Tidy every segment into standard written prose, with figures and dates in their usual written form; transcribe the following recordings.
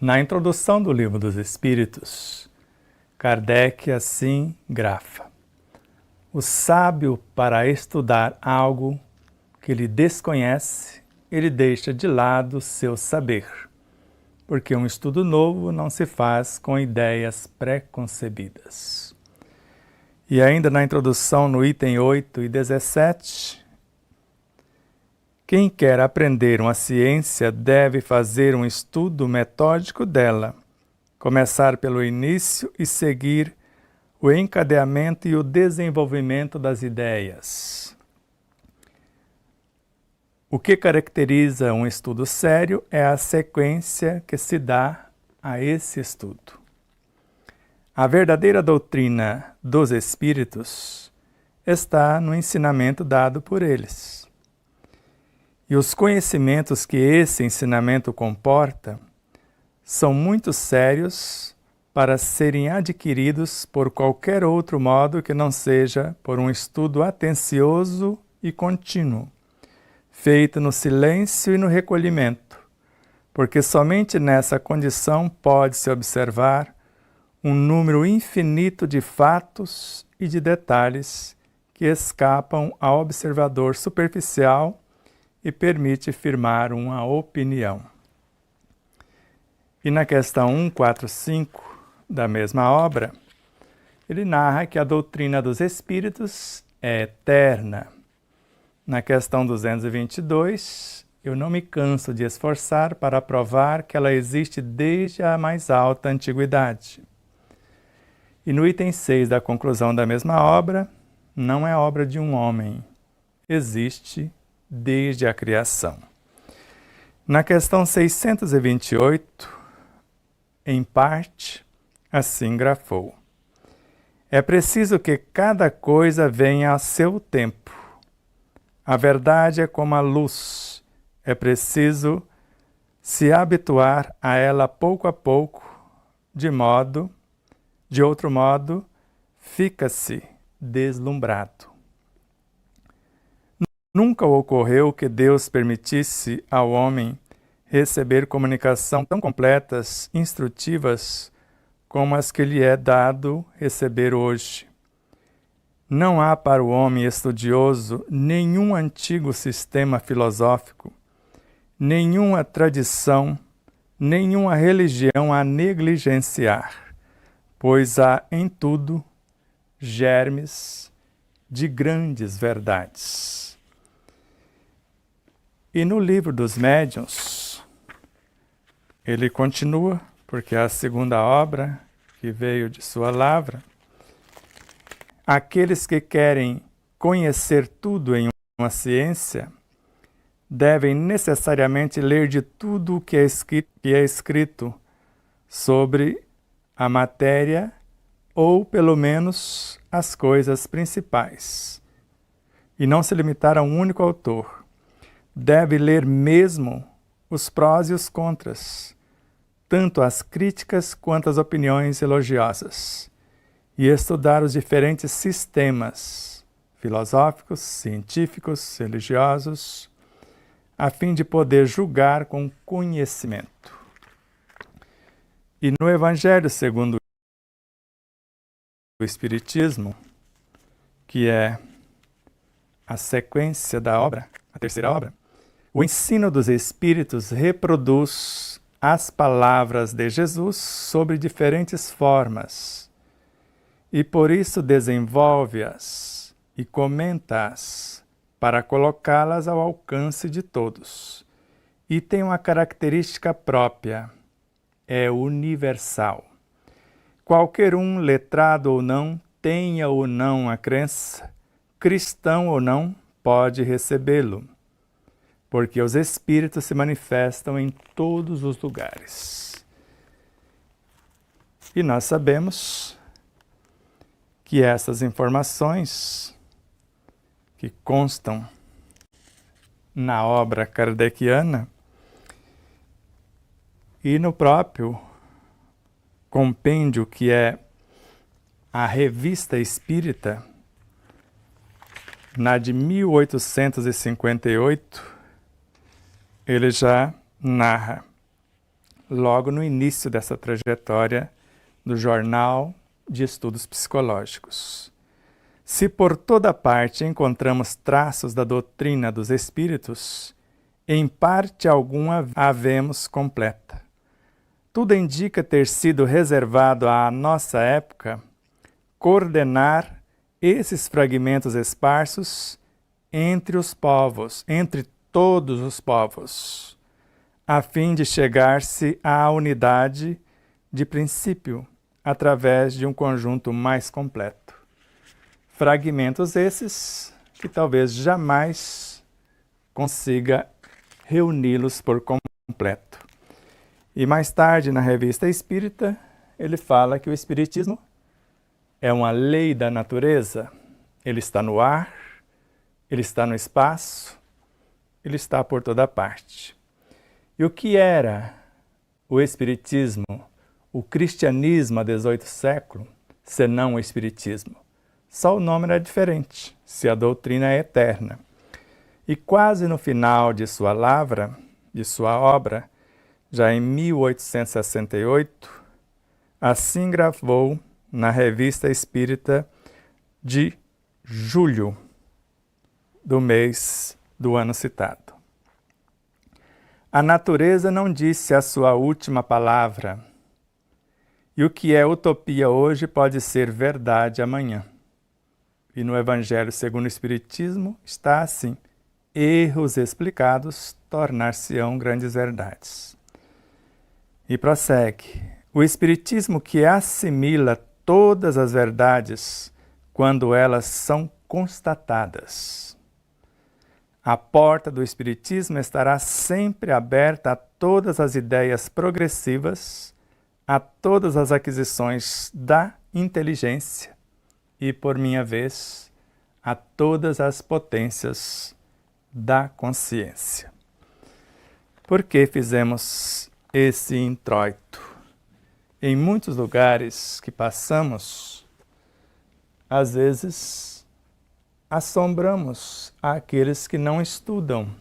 Na introdução do Livro dos Espíritos, Kardec assim grafa: o sábio, para estudar algo que ele desconhece, ele deixa de lado seu saber, porque um estudo novo não se faz com ideias pré-concebidas. E ainda na introdução, no item 8 e 17, quem quer aprender uma ciência deve fazer um estudo metódico dela, começar pelo início e seguir o encadeamento e o desenvolvimento das ideias. O que caracteriza um estudo sério é a sequência que se dá a esse estudo. A verdadeira doutrina dos Espíritos está no ensinamento dado por eles. E os conhecimentos que esse ensinamento comporta são muito sérios para serem adquiridos por qualquer outro modo que não seja por um estudo atencioso e contínuo, feito no silêncio e no recolhimento, porque somente nessa condição pode-se observar um número infinito de fatos e de detalhes que escapam ao observador superficial e permite firmar uma opinião. E na questão 145 da mesma obra, ele narra que a doutrina dos Espíritos é eterna. Na questão 222, eu não me canso de esforçar para provar que ela existe desde a mais alta antiguidade. E no item 6 da conclusão da mesma obra, não é obra de um homem, existe desde a criação. Na questão 628, em parte, assim grafou: é preciso que cada coisa venha a seu tempo. A verdade é como a luz, é preciso se habituar a ela pouco a pouco, de outro modo, fica-se deslumbrado. Nunca ocorreu que Deus permitisse ao homem receber comunicação tão completas, instrutivas, como as que lhe é dado receber hoje. Não há para o homem estudioso nenhum antigo sistema filosófico, nenhuma tradição, nenhuma religião a negligenciar, pois há em tudo germes de grandes verdades. E no Livro dos Médiuns, ele continua, porque é a segunda obra que veio de sua lavra. Aqueles que querem conhecer tudo em uma ciência devem necessariamente ler de tudo o que é escrito sobre a matéria, ou pelo menos as coisas principais, e não se limitar a um único autor. Deve ler mesmo os prós e os contras, tanto as críticas quanto as opiniões elogiosas, e estudar os diferentes sistemas filosóficos, científicos, religiosos, a fim de poder julgar com conhecimento. E no Evangelho segundo o Espiritismo, que é a sequência da obra, a terceira obra, o ensino dos Espíritos reproduz as palavras de Jesus sobre diferentes formas, e por isso desenvolve-as e comenta-as para colocá-las ao alcance de todos. E tem uma característica própria, é universal. Qualquer um, letrado ou não, tenha ou não a crença, cristão ou não, pode recebê-lo, porque os Espíritos se manifestam em todos os lugares. E nós sabemos que essas informações que constam na obra kardeciana e no próprio compêndio que é a Revista Espírita, na de 1858, ele já narra: logo no início dessa trajetória do Jornal de Estudos Psicológicos. Se por toda parte encontramos traços da doutrina dos espíritos, em parte alguma a vemos completa. Tudo indica ter sido reservado à nossa época coordenar esses fragmentos esparsos entre os povos, entre todos os povos, a fim de chegar-se à unidade de princípio através de um conjunto mais completo. Fragmentos esses que talvez jamais consiga reuni-los por completo. E mais tarde, na Revista Espírita, ele fala que o Espiritismo é uma lei da natureza. Ele está no ar, ele está no espaço, ele está por toda parte. E o que era o Espiritismo, o cristianismo há 18 séculos, senão o Espiritismo? Só o nome era diferente, se a doutrina é eterna. E quase no final de sua lavra, de sua obra, já em 1868, assim gravou na Revista Espírita de julho do mês do ano citado. A natureza não disse a sua última palavra, e o que é utopia hoje pode ser verdade amanhã. E no Evangelho segundo o Espiritismo está assim: erros explicados tornar-se-ão grandes verdades. E prossegue: o Espiritismo que assimila todas as verdades quando elas são constatadas. A porta do Espiritismo estará sempre aberta a todas as ideias progressivas, a todas as aquisições da inteligência e, por minha vez, a todas as potências da consciência. Por que fizemos esse introito? Em muitos lugares que passamos, às vezes assombramos aqueles que não estudam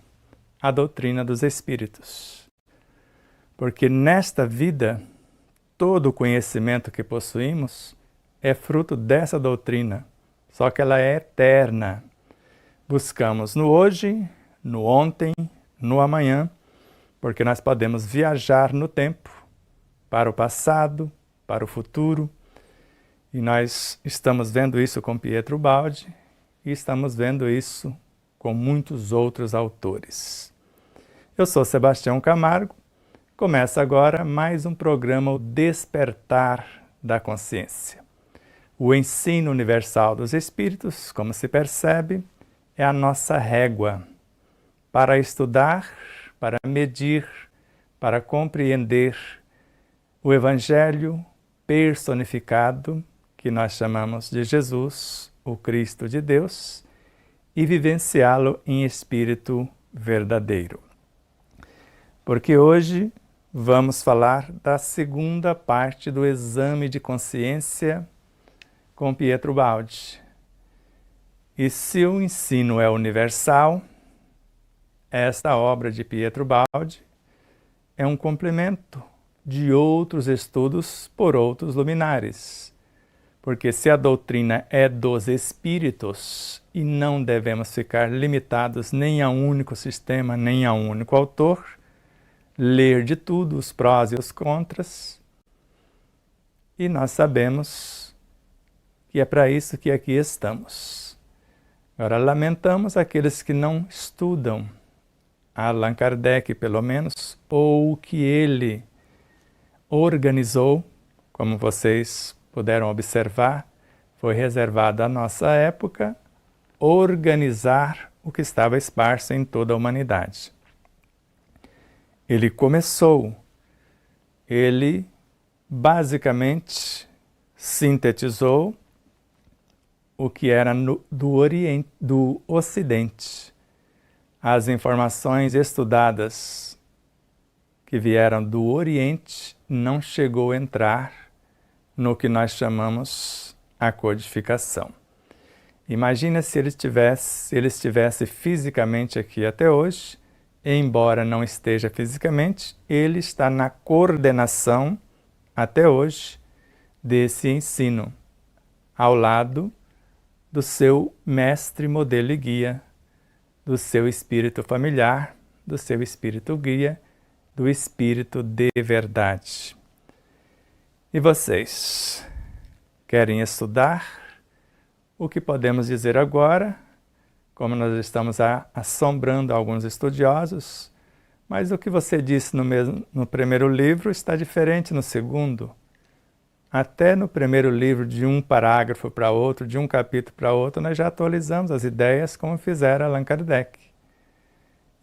a doutrina dos espíritos. Porque nesta vida, todo o conhecimento que possuímos é fruto dessa doutrina, só que ela é eterna. Buscamos no hoje, no ontem, no amanhã, porque nós podemos viajar no tempo, para o passado, para o futuro, e nós estamos vendo isso com Pietro Baldi e estamos vendo isso com muitos outros autores. Eu sou Sebastião Camargo, começa agora mais um programa, o Despertar da Consciência. O ensino universal dos Espíritos, como se percebe, é a nossa régua para estudar, para medir, para compreender o Evangelho personificado, que nós chamamos de Jesus, o Cristo de Deus, e vivenciá-lo em espírito verdadeiro. Porque hoje vamos falar da segunda parte do exame de consciência com Pietro Baldi. E se o ensino é universal, esta obra de Pietro Baldi é um complemento de outros estudos por outros luminares. Porque se a doutrina é dos espíritos e não devemos ficar limitados nem a um único sistema, nem a um único autor, ler de tudo, os prós e os contras, e nós sabemos que é para isso que aqui estamos. Agora, lamentamos aqueles que não estudam Allan Kardec, pelo menos, ou que ele organizou, como vocês puderam observar, foi reservado à nossa época organizar o que estava esparso em toda a humanidade. Ele começou, ele basicamente sintetizou o que era do Ocidente. As informações estudadas que vieram do Oriente não chegou a entrar no que nós chamamos a codificação. Imagina se ele estivesse fisicamente aqui até hoje embora não esteja fisicamente, ele está na coordenação, até hoje, desse ensino, ao lado do seu mestre, modelo e guia, do seu espírito familiar, do seu espírito guia, do espírito de verdade. E vocês querem estudar? O que podemos dizer agora, como nós estamos assombrando alguns estudiosos, mas o que você disse no primeiro livro está diferente no segundo. Até no primeiro livro, de um parágrafo para outro, de um capítulo para outro, nós já atualizamos as ideias como fizera Allan Kardec.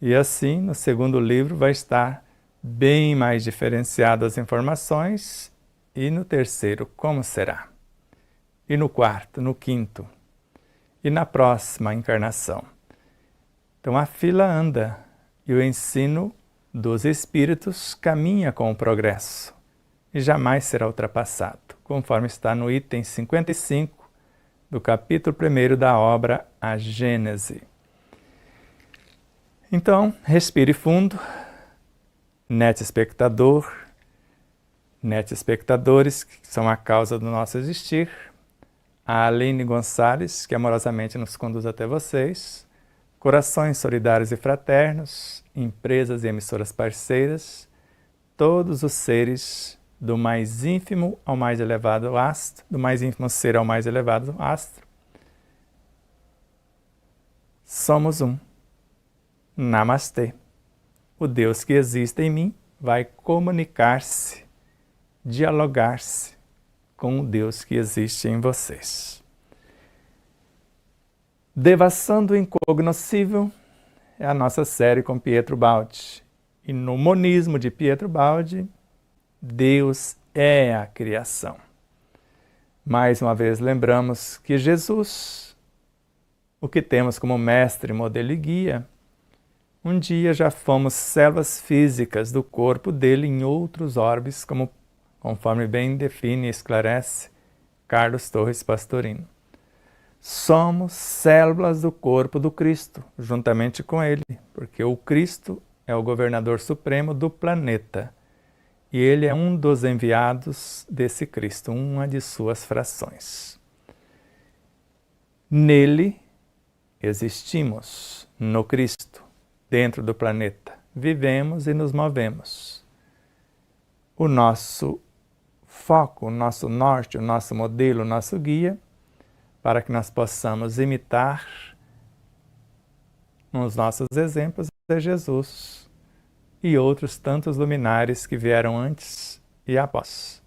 E assim, no segundo livro vai estar bem mais diferenciado as informações, e no terceiro, como será? E no quarto, no quinto, e na próxima encarnação. Então a fila anda, e o ensino dos espíritos caminha com o progresso, e jamais será ultrapassado, conforme está no item 55 do capítulo 1 da obra A Gênese. Então, respire fundo, net espectador, net espectadores, que são a causa do nosso existir, a Aline Gonçalves, que amorosamente nos conduz até vocês, corações solidários e fraternos, empresas e emissoras parceiras, todos os seres do mais ínfimo ao mais elevado astro, do mais ínfimo ser ao mais elevado astro. Somos um. Namastê. O Deus que existe em mim vai comunicar-se, dialogar-se com o Deus que existe em vocês. Devassando o incognoscível é a nossa série com Pietro Baldi. E no monismo de Pietro Baldi, Deus é a criação. Mais uma vez lembramos que Jesus, o que temos como mestre, modelo e guia, um dia já fomos células físicas do corpo dele em outros orbes, conforme bem define e esclarece Carlos Torres Pastorino. Somos células do corpo do Cristo, juntamente com ele, porque o Cristo é o governador supremo do planeta. E ele é um dos enviados desse Cristo, uma de suas frações. Nele existimos, no Cristo, dentro do planeta. Vivemos e nos movemos. O nosso foco, o nosso norte, o nosso modelo, o nosso guia, para que nós possamos imitar nos nossos exemplos é Jesus e outros tantos luminares que vieram antes e após,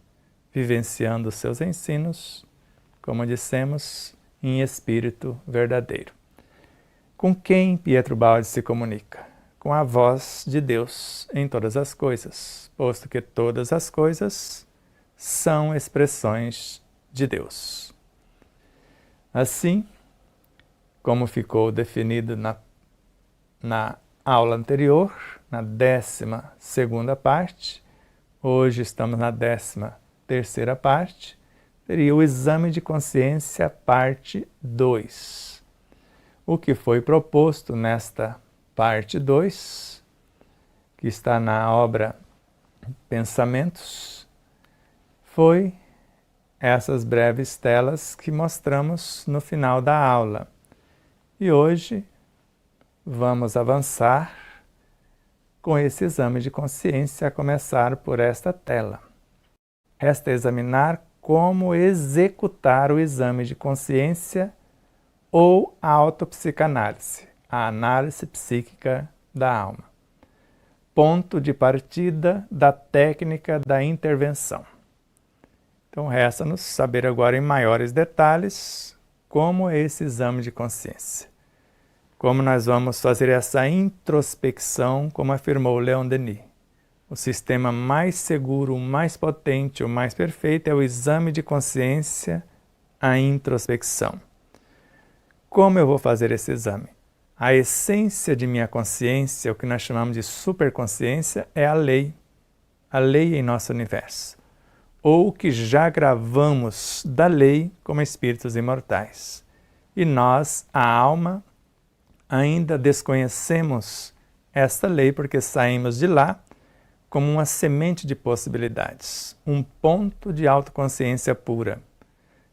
vivenciando os seus ensinos, como dissemos, em espírito verdadeiro. Com quem Pietro Baldi se comunica? Com a voz de Deus em todas as coisas, posto que todas as coisas são expressões de Deus. Assim, como ficou definido na aula anterior, na 12ª parte, hoje estamos na 13ª parte, seria o exame de consciência, parte 2. O que foi proposto nesta parte 2, que está na obra Pensamentos, foi essas breves telas que mostramos no final da aula. E hoje vamos avançar com esse exame de consciência, a começar por esta tela. Resta examinar como executar o exame de consciência ou a autopsicanálise, a análise psíquica da alma. Ponto de partida da técnica da intervenção. Então resta-nos saber agora em maiores detalhes como é esse exame de consciência. Como nós vamos fazer essa introspecção, como afirmou Leon Denis. O sistema mais seguro, o mais potente, o mais perfeito é o exame de consciência, a introspecção. Como eu vou fazer esse exame? A essência de minha consciência, o que nós chamamos de superconsciência, é a lei em nosso universo, ou que já gravamos da lei como espíritos imortais. E nós, a alma, ainda desconhecemos esta lei porque saímos de lá como uma semente de possibilidades, um ponto de autoconsciência pura,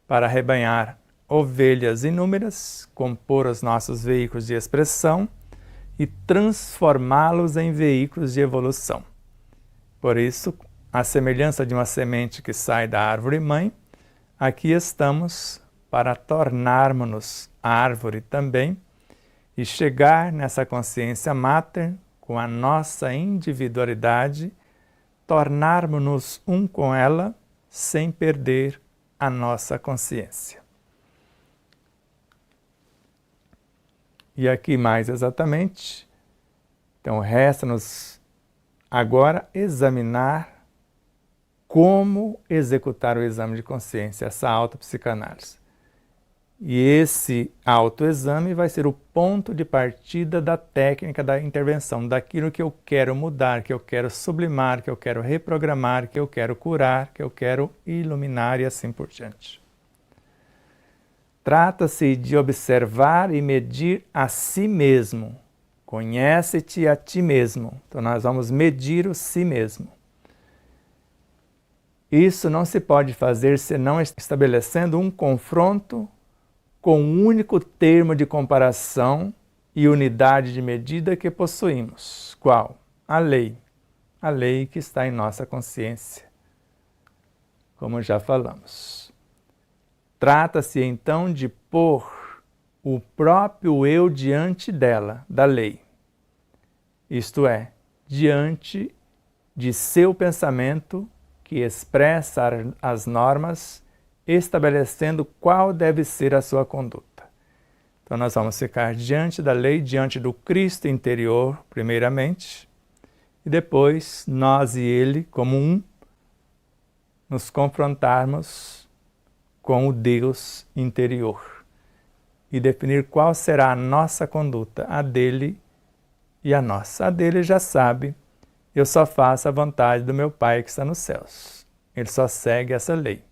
para arrebanhar ovelhas inúmeras, compor os nossos veículos de expressão e transformá-los em veículos de evolução. Por isso, à semelhança de uma semente que sai da árvore-mãe, aqui estamos para tornarmos-nos árvore também e chegar nessa consciência máter com a nossa individualidade, tornarmos-nos um com ela sem perder a nossa consciência. E aqui mais exatamente, então resta-nos agora examinar como executar o exame de consciência, essa autopsicanálise. E esse autoexame vai ser o ponto de partida da técnica da intervenção, daquilo que eu quero mudar, que eu quero sublimar, que eu quero reprogramar, que eu quero curar, que eu quero iluminar e assim por diante. Trata-se de observar e medir a si mesmo. Conhece-te a ti mesmo. Então nós vamos medir o si mesmo. Isso não se pode fazer senão estabelecendo um confronto com o único termo de comparação e unidade de medida que possuímos. Qual? A lei. A lei que está em nossa consciência, como já falamos. Trata-se então de pôr o próprio eu diante dela, da lei. Isto é, diante de seu pensamento que expressa as normas, estabelecendo qual deve ser a sua conduta. Então nós vamos ficar diante da lei, diante do Cristo interior, primeiramente, e depois nós e ele, como um, nos confrontarmos com o Deus interior e definir qual será a nossa conduta, a dele e a nossa. A dele já sabe, eu só faço a vontade do meu Pai que está nos céus. Ele só segue essa lei.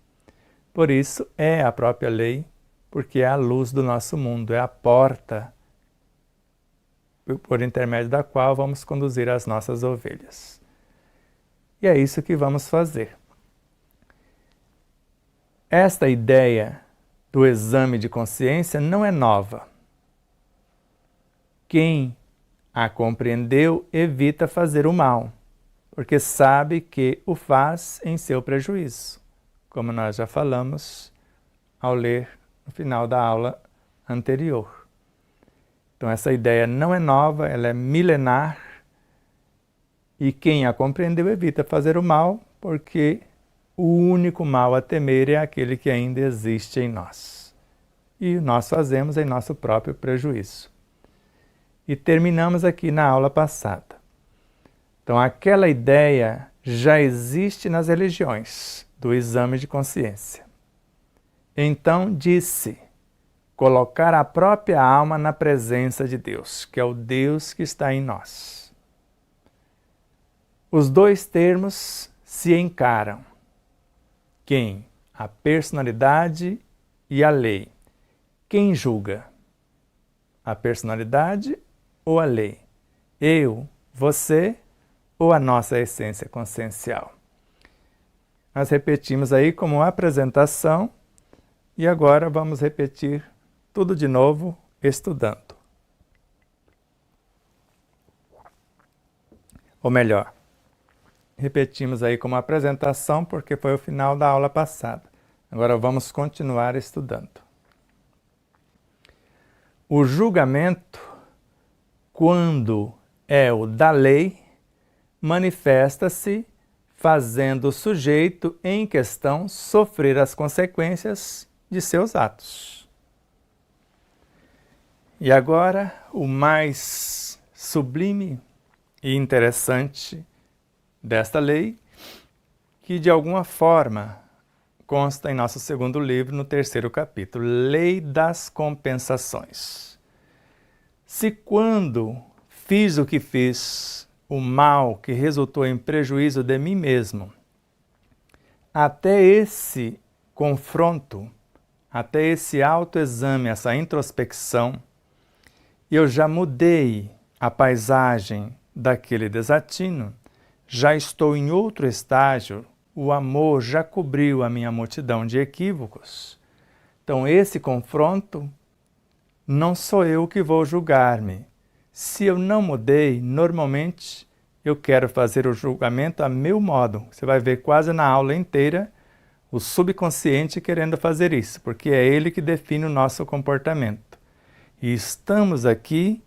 Por isso, é a própria lei, porque é a luz do nosso mundo, é a porta por intermédio da qual vamos conduzir as nossas ovelhas. E é isso que vamos fazer. Esta ideia do exame de consciência não é nova. Quem a compreendeu evita fazer o mal, porque sabe que o faz em seu prejuízo, como nós já falamos ao ler no final da aula anterior. Então essa ideia não é nova, ela é milenar, e quem a compreendeu evita fazer o mal, porque o único mal a temer é aquele que ainda existe em nós. E nós fazemos em nosso próprio prejuízo. E terminamos aqui na aula passada. Então aquela ideia já existe nas religiões do exame de consciência. Então disse, colocar a própria alma na presença de Deus, que é o Deus que está em nós. Os dois termos se encaram. Quem? A personalidade e a lei. Quem julga? A personalidade ou a lei? Eu, você ou a nossa essência consciencial? Nós repetimos aí como apresentação e agora vamos repetir tudo de novo estudando. Ou melhor, repetimos aí como apresentação porque foi o final da aula passada. Agora vamos continuar estudando. O julgamento, quando é o da lei, manifesta-se fazendo o sujeito em questão sofrer as consequências de seus atos. E agora, o mais sublime e interessante desta lei, que de alguma forma consta em nosso segundo livro, no terceiro capítulo, Lei das Compensações. Se quando fiz o que fiz, o mal que resultou em prejuízo de mim mesmo, até esse confronto, até esse autoexame, essa introspecção, eu já mudei a paisagem daquele desatino, já estou em outro estágio, o amor já cobriu a minha multidão de equívocos. Então, esse confronto, não sou eu que vou julgar-me. Se eu não mudei, normalmente eu quero fazer o julgamento a meu modo. Você vai ver quase na aula inteira o subconsciente querendo fazer isso, porque é ele que define o nosso comportamento. E estamos aqui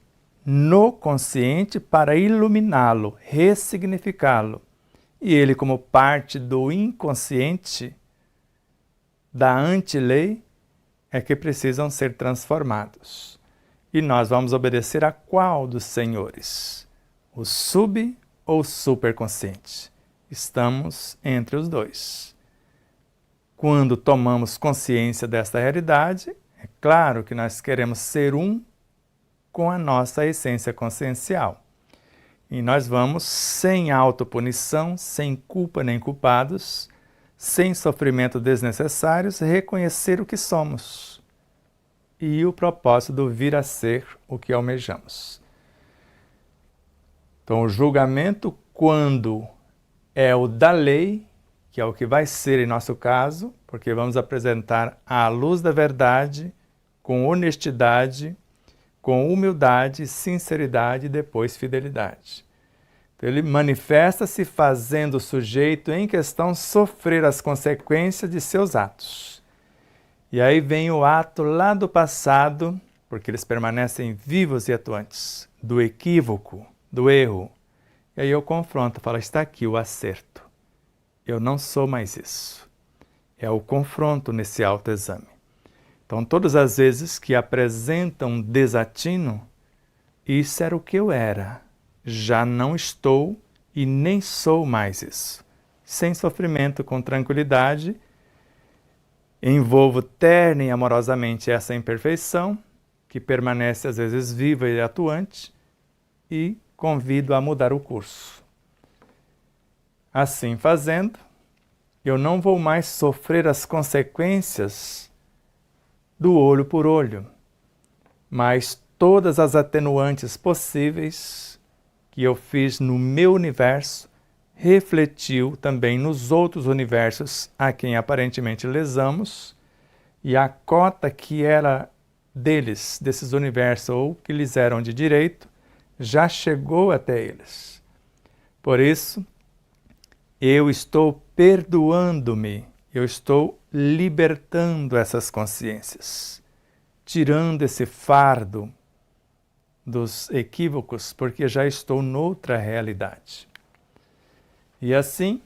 no consciente para iluminá-lo, ressignificá-lo. E ele, como parte do inconsciente, da antilei, é que precisam ser transformados. E nós vamos obedecer a qual dos senhores? O sub ou superconsciente? Estamos entre os dois. Quando tomamos consciência desta realidade, é claro que nós queremos ser um com a nossa essência consciencial. E nós vamos, sem autopunição, sem culpa nem culpados, sem sofrimento desnecessários, reconhecer o que somos e o propósito do vir a ser o que almejamos. Então, o julgamento, quando é o da lei, que é o que vai ser em nosso caso, porque vamos apresentar à luz da verdade, com honestidade, com humildade, sinceridade e depois fidelidade. Então, ele manifesta-se fazendo o sujeito em questão sofrer as consequências de seus atos. E aí vem o ato lá do passado, porque eles permanecem vivos e atuantes, do equívoco, do erro. E aí eu confronto, falo, está aqui o acerto. Eu não sou mais isso. É o confronto nesse autoexame. Então, todas as vezes que apresentam um desatino, isso era o que eu era. Já não estou e nem sou mais isso. Sem sofrimento, com tranquilidade, envolvo terna e amorosamente essa imperfeição, que permanece às vezes viva e atuante, e convido a mudar o curso. Assim fazendo, eu não vou mais sofrer as consequências do olho por olho, mas todas as atenuantes possíveis que eu fiz no meu universo refletiu também nos outros universos a quem aparentemente lesamos, e a cota que era deles, desses universos, ou que lhes eram de direito, já chegou até eles. Por isso, eu estou perdoando-me, eu estou libertando essas consciências, tirando esse fardo dos equívocos, porque já estou noutra realidade. E assim,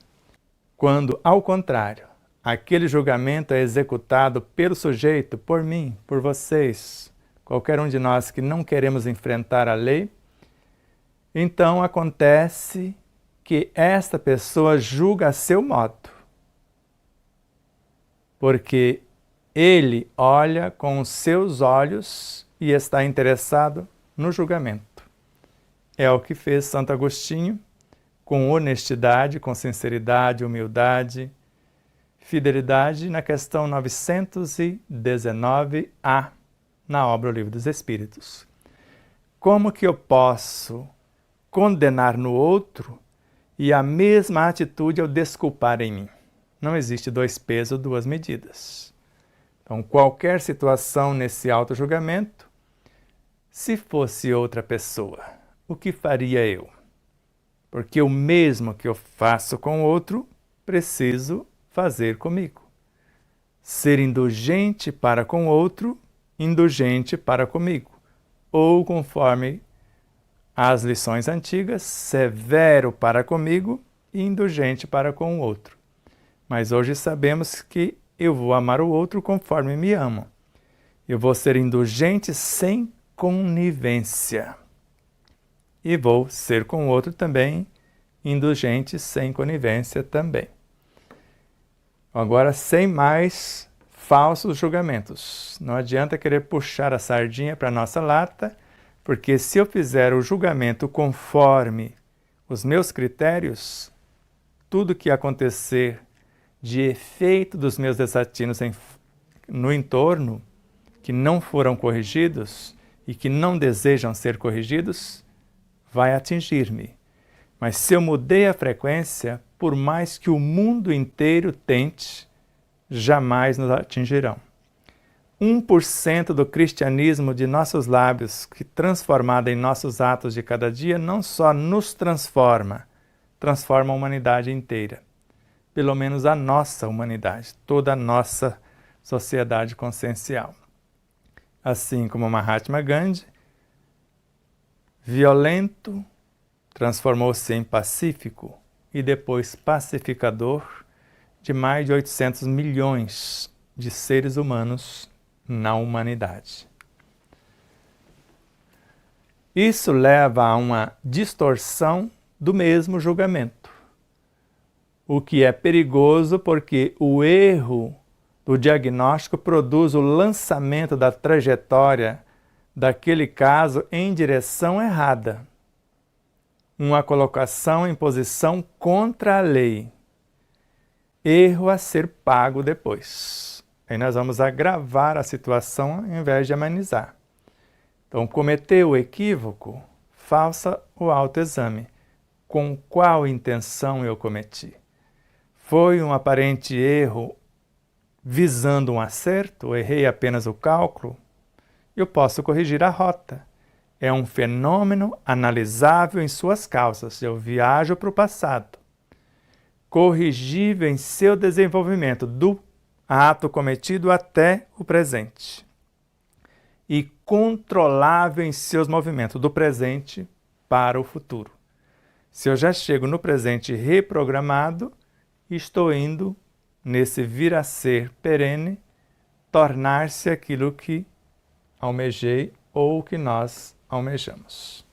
quando, ao contrário, aquele julgamento é executado pelo sujeito, por mim, por vocês, qualquer um de nós que não queremos enfrentar a lei, então acontece que esta pessoa julga a seu modo, porque ele olha com os seus olhos e está interessado no julgamento. É o que fez Santo Agostinho, com honestidade, com sinceridade, humildade, fidelidade, na questão 919A, na obra O Livro dos Espíritos. Como que eu posso condenar no outro e a mesma atitude eu desculpar em mim? Não existe dois pesos, duas medidas. Então, qualquer situação nesse auto-julgamento, se fosse outra pessoa, o que faria eu? Porque o mesmo que eu faço com o outro, preciso fazer comigo. Ser indulgente para com o outro, indulgente para comigo. Ou, conforme as lições antigas, severo para comigo e indulgente para com o outro. Mas hoje sabemos que eu vou amar o outro conforme me amo. Eu vou ser indulgente sem conivência. E vou ser com o outro também indulgente sem conivência também. Agora, sem mais falsos julgamentos. Não adianta querer puxar a sardinha para a nossa lata, porque se eu fizer o julgamento conforme os meus critérios, tudo que acontecer de efeito dos meus desatinos no entorno, que não foram corrigidos e que não desejam ser corrigidos, vai atingir-me. Mas se eu mudei a frequência, por mais que o mundo inteiro tente, jamais nos atingirão. 1% do cristianismo de nossos lábios, que transformado em nossos atos de cada dia, não só nos transforma, transforma a humanidade inteira. Pelo menos a nossa humanidade, toda a nossa sociedade consciencial. Assim como Mahatma Gandhi, violento, transformou-se em pacífico e depois pacificador de mais de 800 milhões de seres humanos na humanidade. Isso leva a uma distorção do mesmo julgamento, o que é perigoso porque o erro do diagnóstico produz o lançamento da trajetória daquele caso em direção errada, uma colocação em posição contra a lei, erro a ser pago depois. Aí nós vamos agravar a situação ao invés de amenizar. Então, cometeu o equívoco, faça o autoexame. Com qual intenção eu cometi? Foi um aparente erro visando um acerto? Errei apenas o cálculo? Eu posso corrigir a rota. É um fenômeno analisável em suas causas. Eu viajo para o passado. Corrigível em seu desenvolvimento do ato cometido até o presente. E controlável em seus movimentos do presente para o futuro. Se eu já chego no presente reprogramado, estou indo nesse vir a ser perene, tornar-se aquilo que almejei ou que nós almejamos.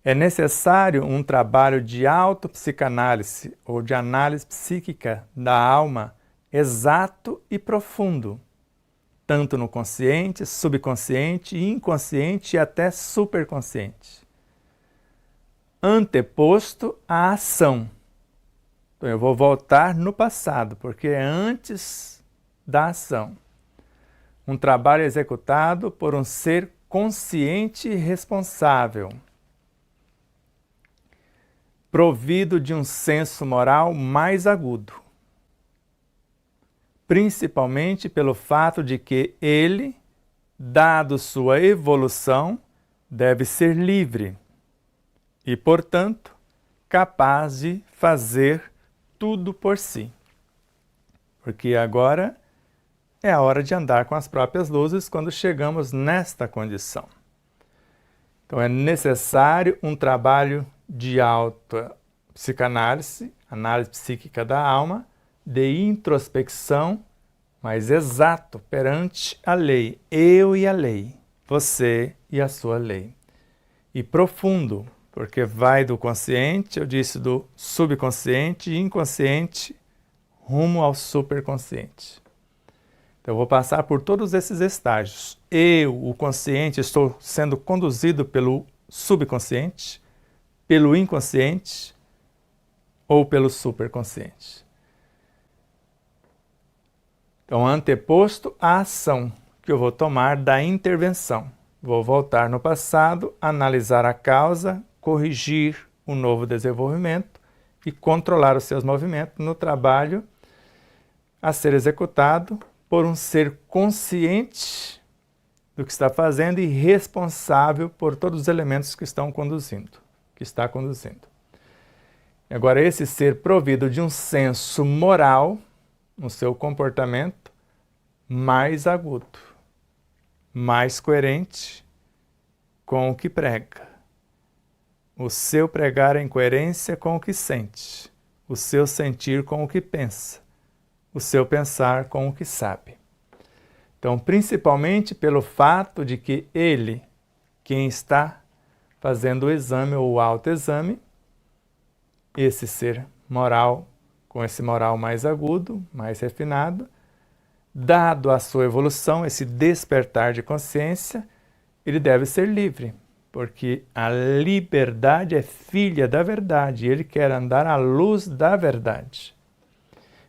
É necessário um trabalho de autopsicanálise ou de análise psíquica da alma exato e profundo, tanto no consciente, subconsciente, inconsciente e até superconsciente. Anteposto à ação. Então eu vou voltar no passado, porque é antes da ação. Um trabalho executado por um ser consciente e responsável, provido de um senso moral mais agudo, principalmente pelo fato de que ele, dado sua evolução, deve ser livre e, portanto, capaz de fazer tudo por si. Porque agora é a hora de andar com as próprias luzes quando chegamos nesta condição. Então é necessário um trabalho de autopsicanálise, análise psíquica da alma, de introspecção, mas exato perante a lei, eu e a lei, você e a sua lei. E profundo, porque vai do consciente, eu disse do subconsciente e inconsciente, rumo ao superconsciente. Então eu vou passar por todos esses estágios. Eu, o consciente, estou sendo conduzido pelo subconsciente, pelo inconsciente ou pelo superconsciente. Então, anteposto à ação que eu vou tomar da intervenção. Vou voltar no passado, analisar a causa, corrigir um novo desenvolvimento e controlar os seus movimentos no trabalho a ser executado por um ser consciente do que está fazendo e responsável por todos os elementos que está conduzindo. Agora, esse ser provido de um senso moral no seu comportamento mais agudo, mais coerente com o que prega. O seu pregar em coerência com o que sente, o seu sentir com o que pensa, o seu pensar com o que sabe. Então, principalmente pelo fato de que ele, quem está fazendo o exame ou o autoexame, esse ser moral, com esse moral mais agudo, mais refinado, dado a sua evolução, esse despertar de consciência, ele deve ser livre, porque a liberdade é filha da verdade, ele quer andar à luz da verdade.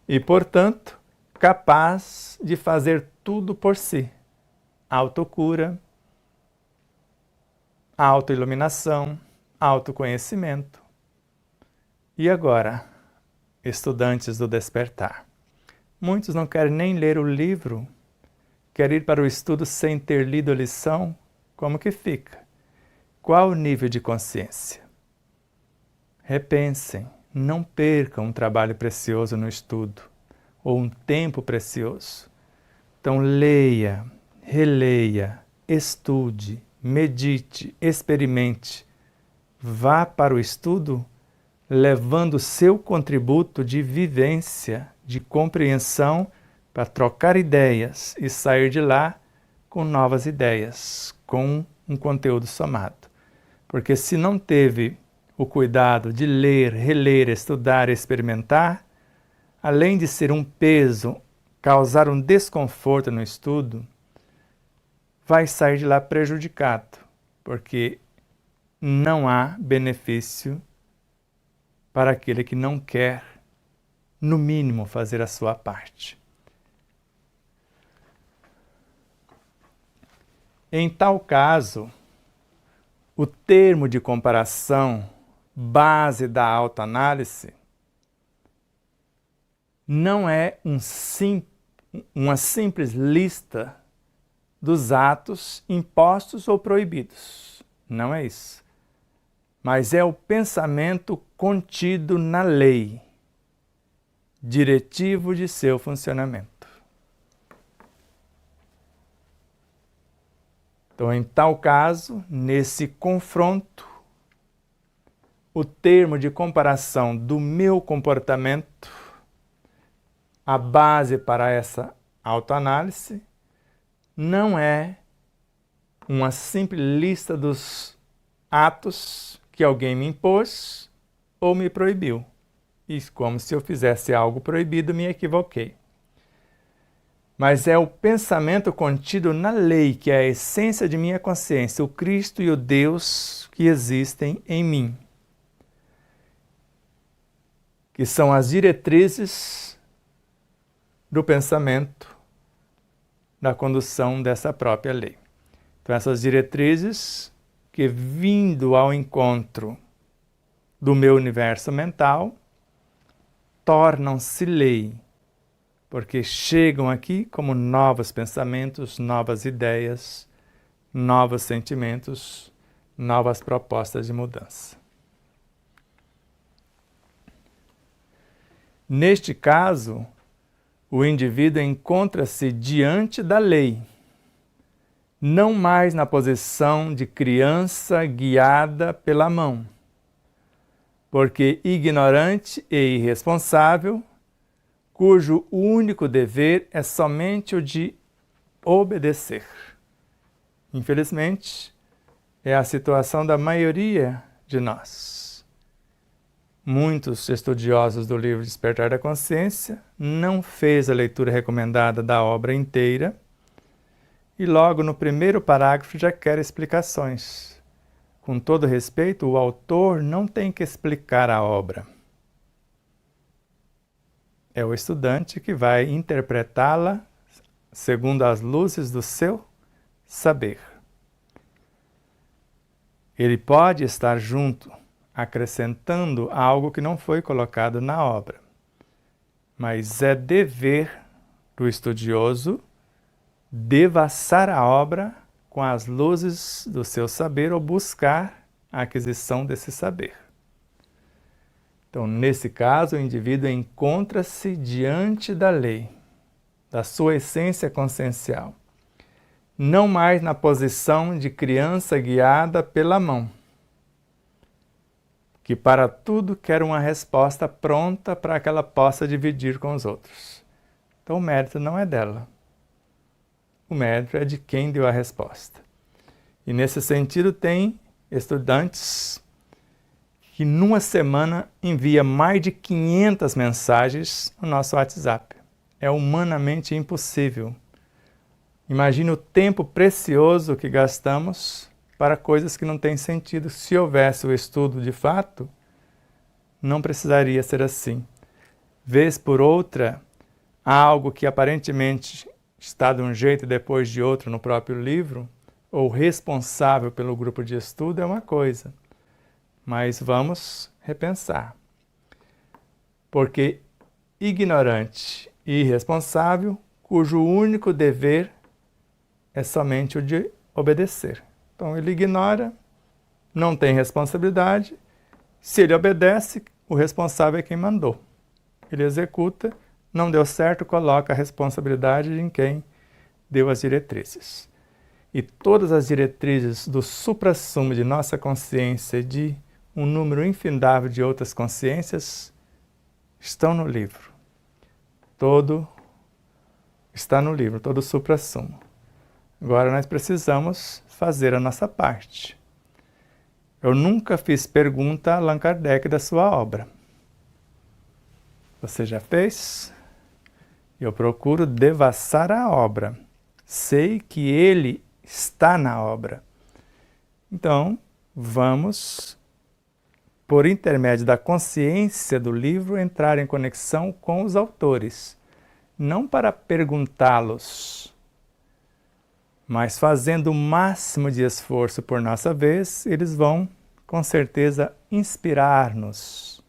E, portanto, capaz de fazer tudo por si. Autocura, autoiluminação, autoconhecimento. E agora, estudantes do despertar. Muitos não querem nem ler o livro, querem ir para o estudo sem ter lido a lição. Como que fica? Qual o nível de consciência? Repensem, não percam um trabalho precioso no estudo, ou um tempo precioso. Então leia, releia, estude, medite, experimente. Vá para o estudo levando seu contributo de vivência, de compreensão, para trocar ideias e sair de lá com novas ideias, com um conteúdo somado. Porque se não teve o cuidado de ler, reler, estudar, experimentar, além de ser um peso, causar um desconforto no estudo, vai sair de lá prejudicado, porque não há benefício para aquele que não quer, no mínimo, fazer a sua parte. Em tal caso, o termo de comparação, base da autoanálise, não é uma simples lista dos atos impostos ou proibidos. Não é isso. Mas é o pensamento contido na lei, diretivo de seu funcionamento. Então, em tal caso, nesse confronto, o termo de comparação do meu comportamento, a base para essa autoanálise, não é uma simples lista dos atos que alguém me impôs ou me proibiu. E como se eu fizesse algo proibido, me equivoquei. Mas é o pensamento contido na lei, que é a essência de minha consciência, o Cristo e o Deus que existem em mim, que são as diretrizes do pensamento, da condução dessa própria lei. Então, essas diretrizes que, vindo ao encontro do meu universo mental, tornam-se lei, porque chegam aqui como novos pensamentos, novas ideias, novos sentimentos, novas propostas de mudança. Neste caso, o indivíduo encontra-se diante da lei, não mais na posição de criança guiada pela mão, porque ignorante e irresponsável, cujo único dever é somente o de obedecer. Infelizmente, é a situação da maioria de nós. Muitos estudiosos do livro Despertar da Consciência não fez a leitura recomendada da obra inteira e logo no primeiro parágrafo já quer explicações. Com todo respeito, o autor não tem que explicar a obra. É o estudante que vai interpretá-la segundo as luzes do seu saber. Ele pode estar junto, acrescentando algo que não foi colocado na obra. Mas é dever do estudioso devassar a obra com as luzes do seu saber ou buscar a aquisição desse saber. Então, nesse caso, o indivíduo encontra-se diante da lei, da sua essência consciencial, não mais na posição de criança guiada pela mão, que para tudo quer uma resposta pronta para que ela possa dividir com os outros. Então, o mérito não é dela. O mérito é de quem deu a resposta. E nesse sentido, tem estudantes que numa semana envia mais de 500 mensagens no nosso WhatsApp. É humanamente impossível. Imagine o tempo precioso que gastamos para coisas que não têm sentido. Se houvesse o estudo de fato, não precisaria ser assim. Vez por outra, há algo que aparentemente está de um jeito e depois de outro no próprio livro, ou responsável pelo grupo de estudo, é uma coisa. Mas vamos repensar. Porque ignorante e irresponsável, cujo único dever é somente o de obedecer. Então ele ignora, não tem responsabilidade. Se ele obedece, o responsável é quem mandou. Ele executa, não deu certo, coloca a responsabilidade em quem deu as diretrizes. E todas as diretrizes do suprassumo de nossa consciência e de um número infindável de outras consciências estão no livro. Todo está no livro, todo o suprassumo. Agora nós precisamos fazer a nossa parte. Eu nunca fiz pergunta a Allan Kardec da sua obra. Você já fez? Eu procuro devassar a obra. Sei que ele está na obra. Então, vamos, por intermédio da consciência do livro, entrar em conexão com os autores. Não para perguntá-los, mas fazendo o máximo de esforço por nossa vez, eles vão, com certeza, inspirar-nos.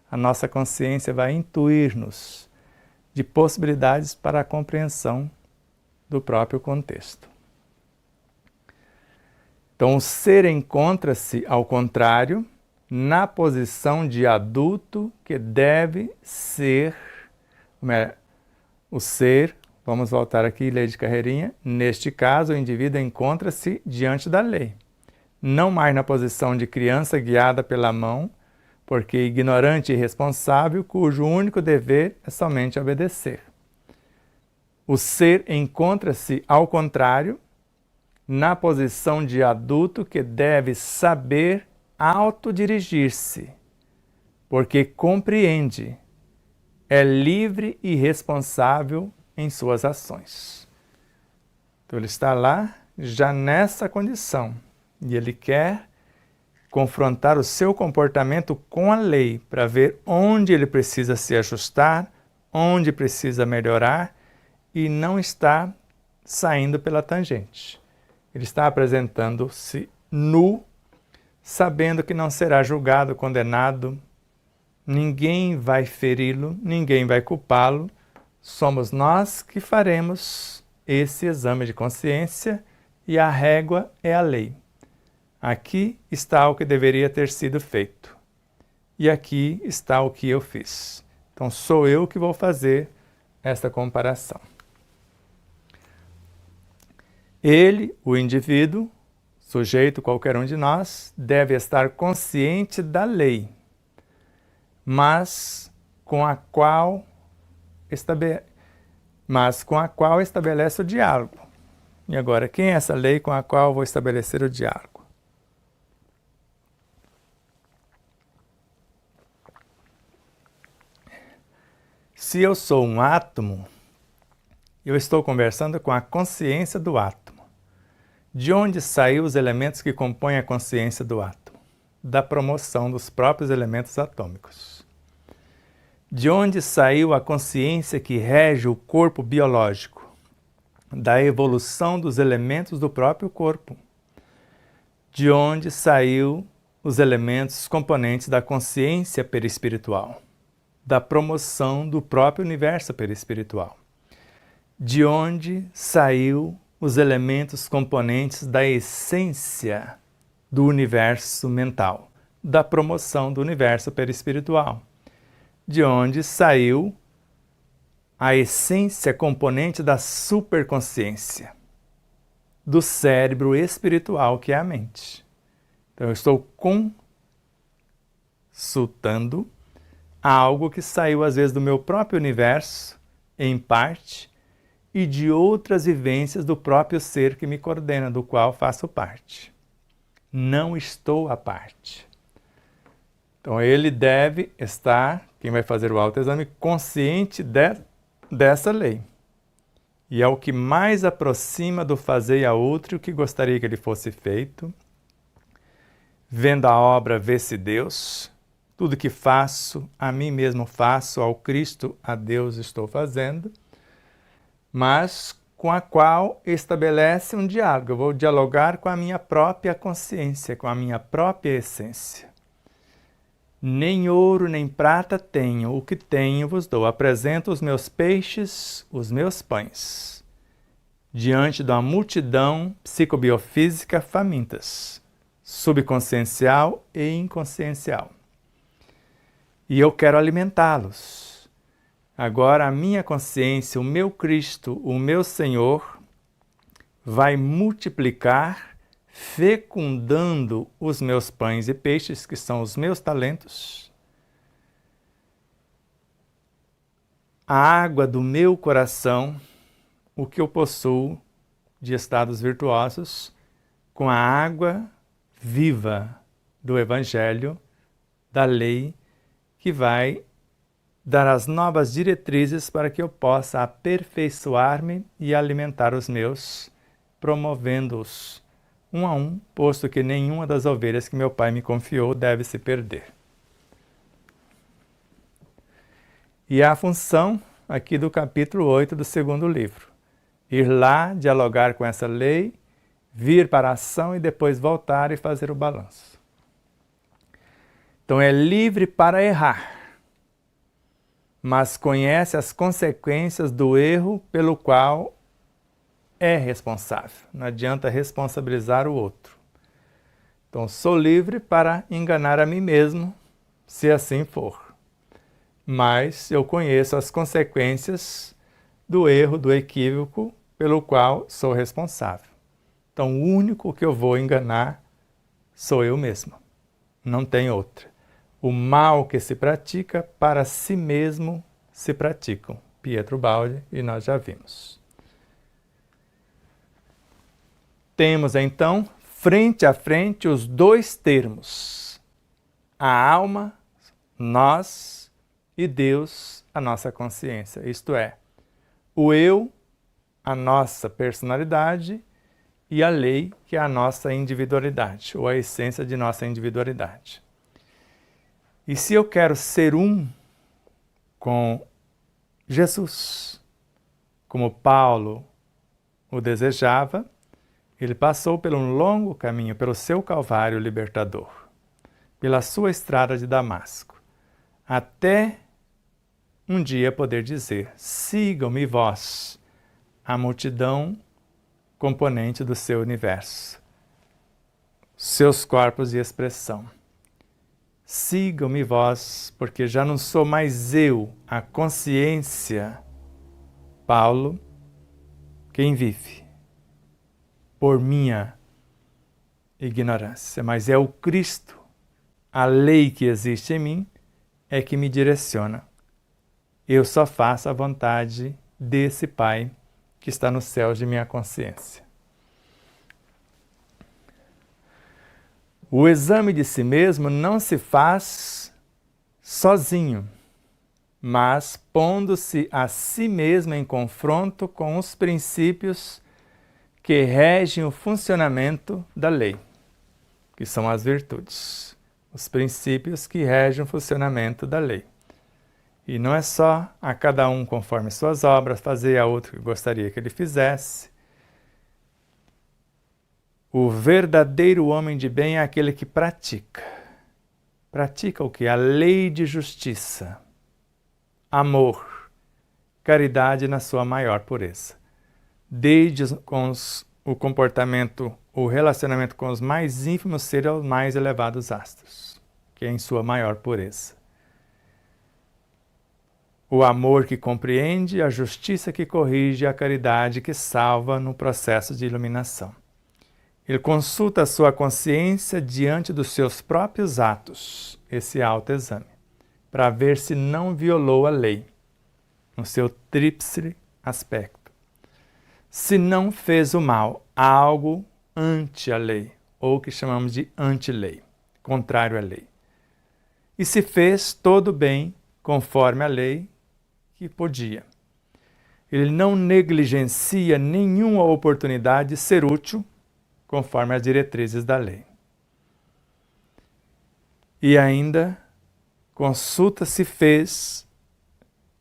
A nossa consciência vai intuir-nos de possibilidades para a compreensão do próprio contexto. Então, o ser encontra-se, ao contrário, na posição de adulto que deve ser o ser. Vamos voltar aqui, lei de carreirinha. Neste caso, o indivíduo encontra-se diante da lei, não mais na posição de criança guiada pela mão, porque ignorante e irresponsável, cujo único dever é somente obedecer. O ser encontra-se, ao contrário, na posição de adulto que deve saber autodirigir-se, porque compreende, é livre e responsável em suas ações. Então ele está lá já nessa condição e ele quer confrontar o seu comportamento com a lei para ver onde ele precisa se ajustar, onde precisa melhorar e não está saindo pela tangente. Ele está apresentando-se nu, sabendo que não será julgado, condenado, ninguém vai feri-lo, ninguém vai culpá-lo, somos nós que faremos esse exame de consciência e a régua é a lei. Aqui está o que deveria ter sido feito e aqui está o que eu fiz. Então sou eu que vou fazer esta comparação. Ele, o indivíduo, sujeito qualquer um de nós, deve estar consciente da lei, mas com a qual estabelece o diálogo. E agora, quem é essa lei com a qual vou estabelecer o diálogo? Se eu sou um átomo, eu estou conversando com a consciência do átomo. De onde saíram os elementos que compõem a consciência do átomo? Da promoção dos próprios elementos atômicos. De onde saiu a consciência que rege o corpo biológico? Da evolução dos elementos do próprio corpo. De onde saiu os elementos componentes da consciência perispiritual? Da promoção do próprio universo perispiritual. De onde saiu os elementos componentes da essência do universo mental, da promoção do universo perispiritual. De onde saiu a essência componente da superconsciência, do cérebro espiritual que é a mente. Então eu estou consultando algo que saiu às vezes do meu próprio universo, em parte, e de outras vivências do próprio ser que me coordena, do qual faço parte. Não estou à parte. Então ele deve estar, quem vai fazer o autoexame, consciente dessa lei. E é o que mais aproxima do fazer a outro que gostaria que ele fosse feito. Vendo a obra, vê-se Deus. Tudo que faço, a mim mesmo faço, ao Cristo, a Deus estou fazendo. Mas com a qual estabelece um diálogo. Eu vou dialogar com a minha própria consciência, com a minha própria essência. Nem ouro nem prata tenho, o que tenho vos dou. Apresento os meus peixes, os meus pães, diante de uma multidão psicobiofísica famintas, subconsciencial e inconsciencial. E eu quero alimentá-los. Agora a minha consciência, o meu Cristo, o meu Senhor, vai multiplicar, fecundando os meus pães e peixes, que são os meus talentos, a água do meu coração, o que eu possuo de estados virtuosos, com a água viva do Evangelho, da lei, que vai dar as novas diretrizes para que eu possa aperfeiçoar-me e alimentar os meus, promovendo-os um a um, posto que nenhuma das ovelhas que meu Pai me confiou deve se perder. E a função aqui do capítulo 8 do segundo livro: ir lá, dialogar com essa lei, vir para a ação e depois voltar e fazer o balanço. Então é livre para errar, mas conhece as consequências do erro pelo qual é responsável. Não adianta responsabilizar o outro. Então sou livre para enganar a mim mesmo, se assim for. Mas eu conheço as consequências do erro, do equívoco, pelo qual sou responsável. Então o único que eu vou enganar sou eu mesmo. Não tem outra. O mal que se pratica, para si mesmo se praticam. Pietro Baldi, e nós já vimos. Temos então, frente a frente, os dois termos: a alma, nós, e Deus, a nossa consciência. Isto é, o eu, a nossa personalidade, e a lei, que é a nossa individualidade, ou a essência de nossa individualidade. E se eu quero ser um com Jesus, como Paulo o desejava, ele passou por um longo caminho, pelo seu Calvário libertador, pela sua estrada de Damasco, até um dia poder dizer: sigam-me vós, a multidão componente do seu universo, seus corpos de expressão. Sigam-me vós, porque já não sou mais eu, a consciência, Paulo, quem vive por minha ignorância, mas é o Cristo, a lei que existe em mim, é que me direciona. Eu só faço a vontade desse Pai que está no céu de minha consciência. O exame de si mesmo não se faz sozinho, mas pondo-se a si mesmo em confronto com os princípios que regem o funcionamento da lei, que são as virtudes, os princípios que regem o funcionamento da lei. E não é só a cada um conforme suas obras, fazer a outro que gostaria que ele fizesse. O verdadeiro homem de bem é aquele que pratica. Pratica o quê? A lei de justiça, amor, caridade na sua maior pureza. Desde o comportamento, o relacionamento com os mais ínfimos seres aos mais elevados astros, que é em sua maior pureza. O amor que compreende, a justiça que corrige, a caridade que salva no processo de iluminação. Ele consulta a sua consciência diante dos seus próprios atos, esse autoexame, para ver se não violou a lei, no seu tríplice aspecto. Se não fez o mal, algo ante a lei, ou que chamamos de anti-lei, contrário à lei. E se fez todo bem, conforme a lei, que podia. Ele não negligencia nenhuma oportunidade de ser útil, conforme as diretrizes da lei. E ainda consulta se fez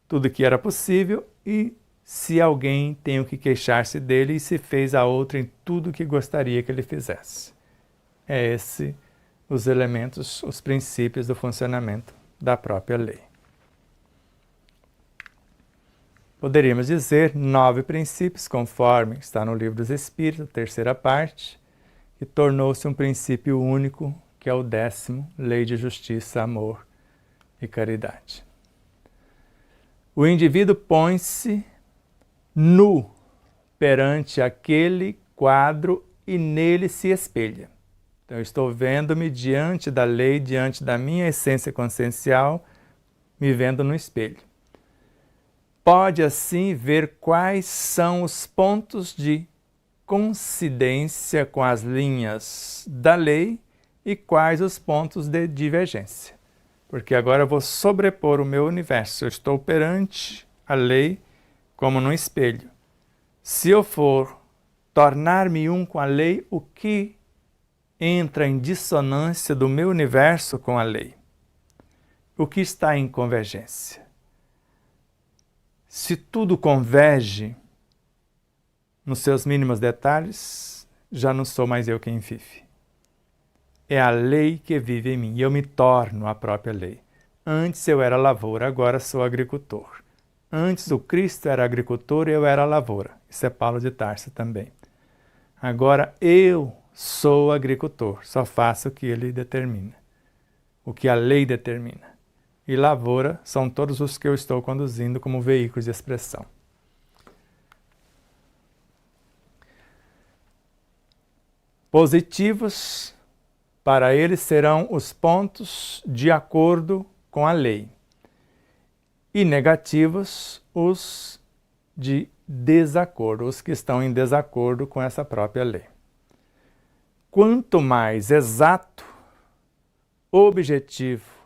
tudo o que era possível e se alguém tem o que queixar-se dele e se fez a outrem tudo o que gostaria que ele fizesse. É esse os elementos, os princípios do funcionamento da própria lei. Poderíamos dizer 9 princípios, conforme está no Livro dos Espíritos, terceira parte, que tornou-se um princípio único, que é o 10º, lei de justiça, amor e caridade. O indivíduo põe-se nu perante aquele quadro e nele se espelha. Então, eu estou vendo-me diante da lei, diante da minha essência consciencial, me vendo no espelho. Pode, assim, ver quais são os pontos de coincidência com as linhas da lei e quais os pontos de divergência. Porque agora eu vou sobrepor o meu universo. Eu estou perante a lei como num espelho. Se eu for tornar-me um com a lei, o que entra em dissonância do meu universo com a lei? O que está em convergência? Se tudo converge nos seus mínimos detalhes, já não sou mais eu quem vive. É a lei que vive em mim e eu me torno a própria lei. Antes eu era lavoura, agora sou agricultor. Antes o Cristo era agricultor e eu era lavoura. Isso é Paulo de Tarso também. Agora eu sou agricultor, só faço o que ele determina, o que a lei determina. E lavoura são todos os que eu estou conduzindo como veículos de expressão. Positivos, para eles serão os pontos de acordo com a lei. E negativos, os de desacordo, os que estão em desacordo com essa própria lei. Quanto mais exato, objetivo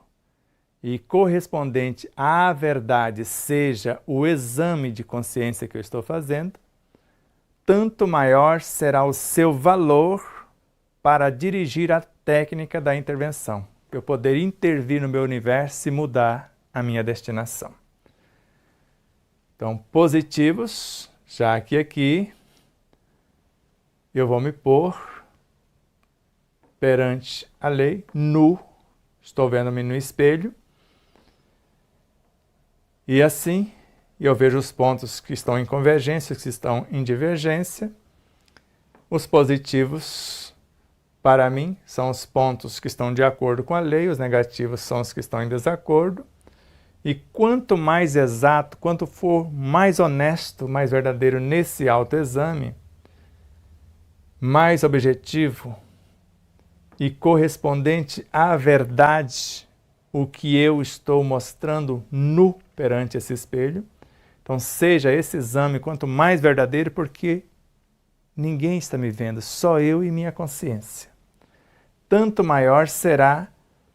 e correspondente à verdade seja o exame de consciência que eu estou fazendo, tanto maior será o seu valor para dirigir a técnica da intervenção, para eu poder intervir no meu universo e mudar a minha destinação. Então, positivos, já que aqui eu vou me pôr perante a lei, nu, estou vendo-me no espelho, e assim eu vejo os pontos que estão em convergência, que estão em divergência. Os positivos, para mim, são os pontos que estão de acordo com a lei, os negativos são os que estão em desacordo. E quanto mais exato, quanto for mais honesto, mais verdadeiro nesse autoexame, mais objetivo e correspondente à verdade, o que eu estou mostrando nu perante esse espelho. Então, seja esse exame quanto mais verdadeiro, porque ninguém está me vendo, só eu e minha consciência. Tanto maior será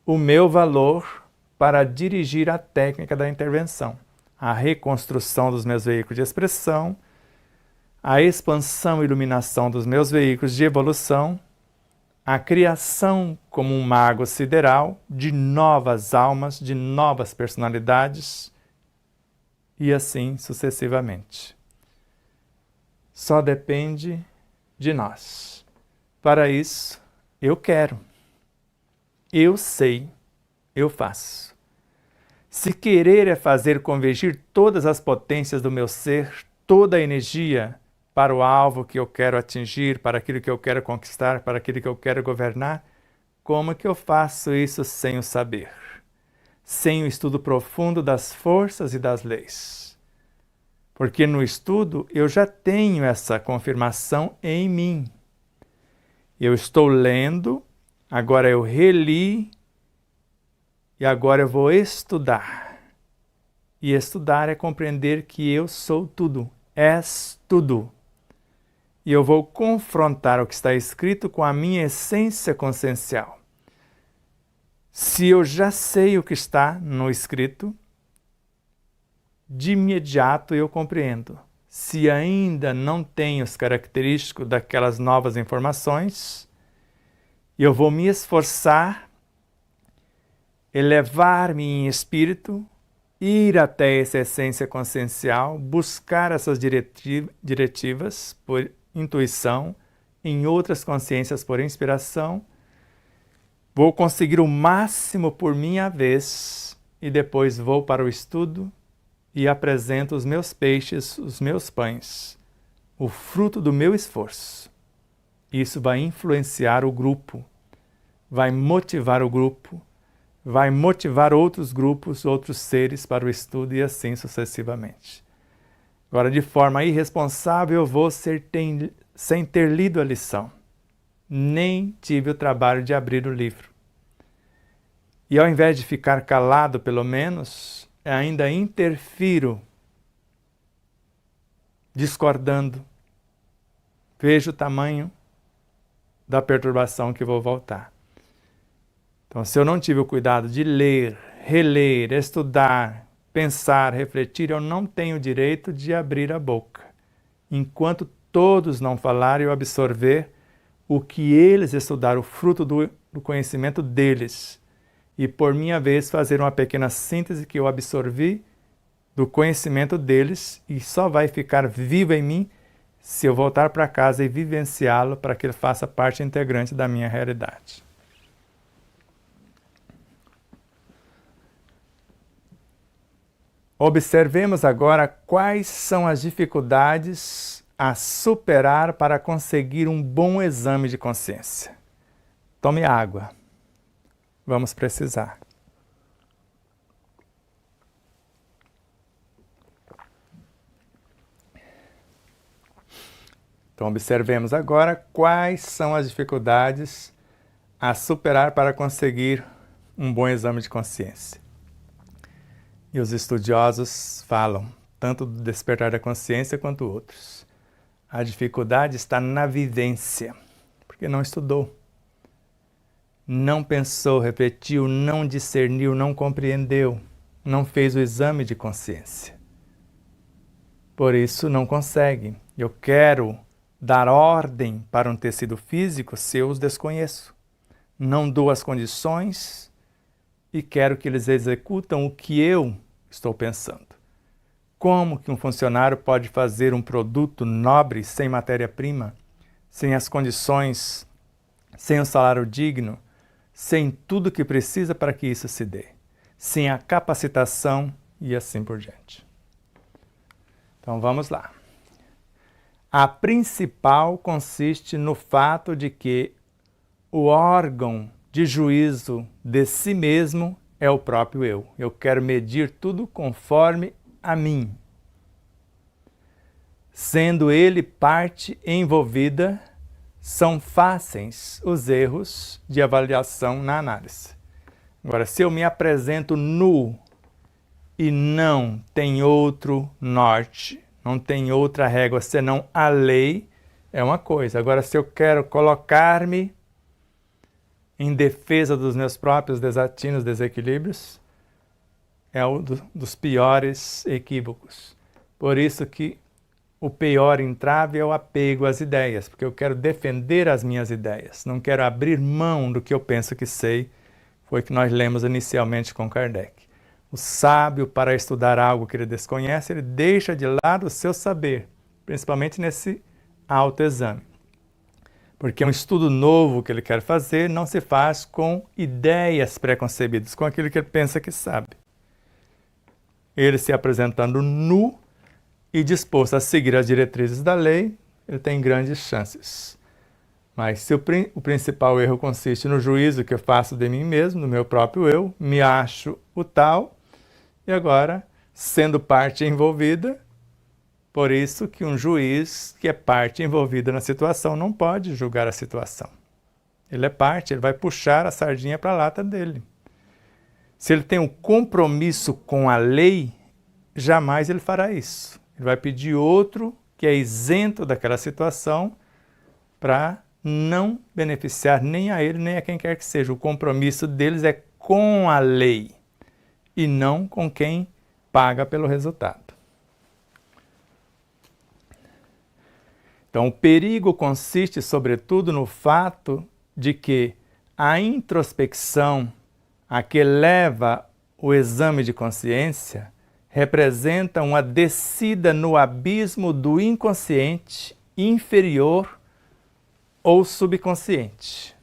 o meu valor para dirigir a técnica da intervenção, a reconstrução dos meus veículos de expressão, a expansão e iluminação dos meus veículos de evolução, a criação como um mago sideral de novas almas, de novas personalidades, e assim sucessivamente. Só depende de nós. Para isso, eu quero, eu sei, eu faço. Se querer é fazer convergir todas as potências do meu ser, toda a energia para o alvo que eu quero atingir, para aquilo que eu quero conquistar, para aquilo que eu quero governar, como que eu faço isso sem o saber? Sem o estudo profundo das forças e das leis. Porque no estudo eu já tenho essa confirmação em mim. Eu estou lendo, agora eu reli, e agora eu vou estudar. E estudar é compreender que eu sou tudo, és tudo. E eu vou confrontar o que está escrito com a minha essência consciencial. Se eu já sei o que está no escrito, de imediato eu compreendo. Se ainda não tenho os característicos daquelas novas informações, eu vou me esforçar, elevar-me em espírito ir até essa essência consciencial, buscar essas diretivas por intuição, em outras consciências por inspiração. Vou conseguir o máximo por minha vez e depois vou para o estudo e apresento os meus peixes, os meus pães, o fruto do meu esforço. Isso vai influenciar o grupo, vai motivar o grupo, vai motivar outros grupos, outros seres para o estudo e assim sucessivamente. Agora, de forma irresponsável, eu vou sem ter lido a lição. Nem tive o trabalho de abrir o livro. E ao invés de ficar calado, pelo menos, ainda interfiro, discordando. Vejo o tamanho da perturbação que vou voltar. Então, se eu não tive o cuidado de ler, reler, estudar, pensar, refletir, eu não tenho o direito de abrir a boca. Enquanto todos não falarem, eu absorver o que eles estudaram, o fruto do conhecimento deles. E, por minha vez, fazer uma pequena síntese que eu absorvi do conhecimento deles e só vai ficar vivo em mim se eu voltar para casa e vivenciá-lo para que ele faça parte integrante da minha realidade. Observemos agora quais são as dificuldades a superar para conseguir um bom exame de consciência. Tome água. Vamos precisar. Então, observemos agora quais são as dificuldades a superar para conseguir um bom exame de consciência. E os estudiosos falam, tanto do despertar da consciência quanto outros. A dificuldade está na vivência, porque não estudou. Não pensou, refletiu, não discerniu, não compreendeu, não fez o exame de consciência. Por isso não consegue. Eu quero dar ordem para um tecido físico se eu os desconheço. Não dou as condições e quero que eles executam o que eu estou pensando. Como que um funcionário pode fazer um produto nobre sem matéria-prima, sem as condições, sem um salário digno, sem tudo que precisa para que isso se dê, sem a capacitação e assim por diante? Então vamos lá. A principal consiste no fato de que o órgão de juízo de si mesmo é o próprio eu. Eu quero medir tudo conforme a mim. Sendo ele parte envolvida, são fáceis os erros de avaliação na análise. Agora, se eu me apresento nu e não tem outro norte, não tem outra régua senão a lei, é uma coisa. Agora, se eu quero colocar-me em defesa dos meus próprios desatinos, desequilíbrios, é um dos piores equívocos. Por isso que o pior entrave é o apego às ideias, porque eu quero defender as minhas ideias, não quero abrir mão do que eu penso que sei, foi o que nós lemos inicialmente com Kardec. O sábio, para estudar algo que ele desconhece, ele deixa de lado o seu saber, principalmente nesse autoexame. Porque um estudo novo que ele quer fazer não se faz com ideias preconcebidas, com aquilo que ele pensa que sabe. Ele se apresentando nu e disposto a seguir as diretrizes da lei, ele tem grandes chances. Mas se o principal erro consiste no juízo que eu faço de mim mesmo, do meu próprio eu, me acho o tal, e agora, sendo parte envolvida, por isso que um juiz que é parte envolvida na situação não pode julgar a situação. Ele é parte, ele vai puxar a sardinha para a lata dele. Se ele tem um compromisso com a lei, jamais ele fará isso. Ele vai pedir outro que é isento daquela situação para não beneficiar nem a ele, nem a quem quer que seja. O compromisso deles é com a lei e não com quem paga pelo resultado. Então, o perigo consiste, sobretudo, no fato de que a introspecção a que leva o exame de consciência representa uma descida no abismo do inconsciente inferior ou subconsciente.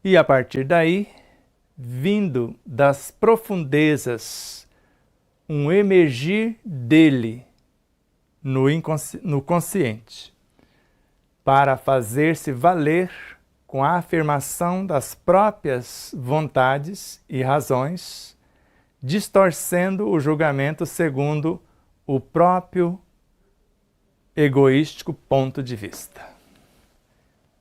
E a partir daí, vindo das profundezas, um emergir dele no consciente, para fazer-se valer com a afirmação das próprias vontades e razões, distorcendo o julgamento segundo o próprio egoístico ponto de vista.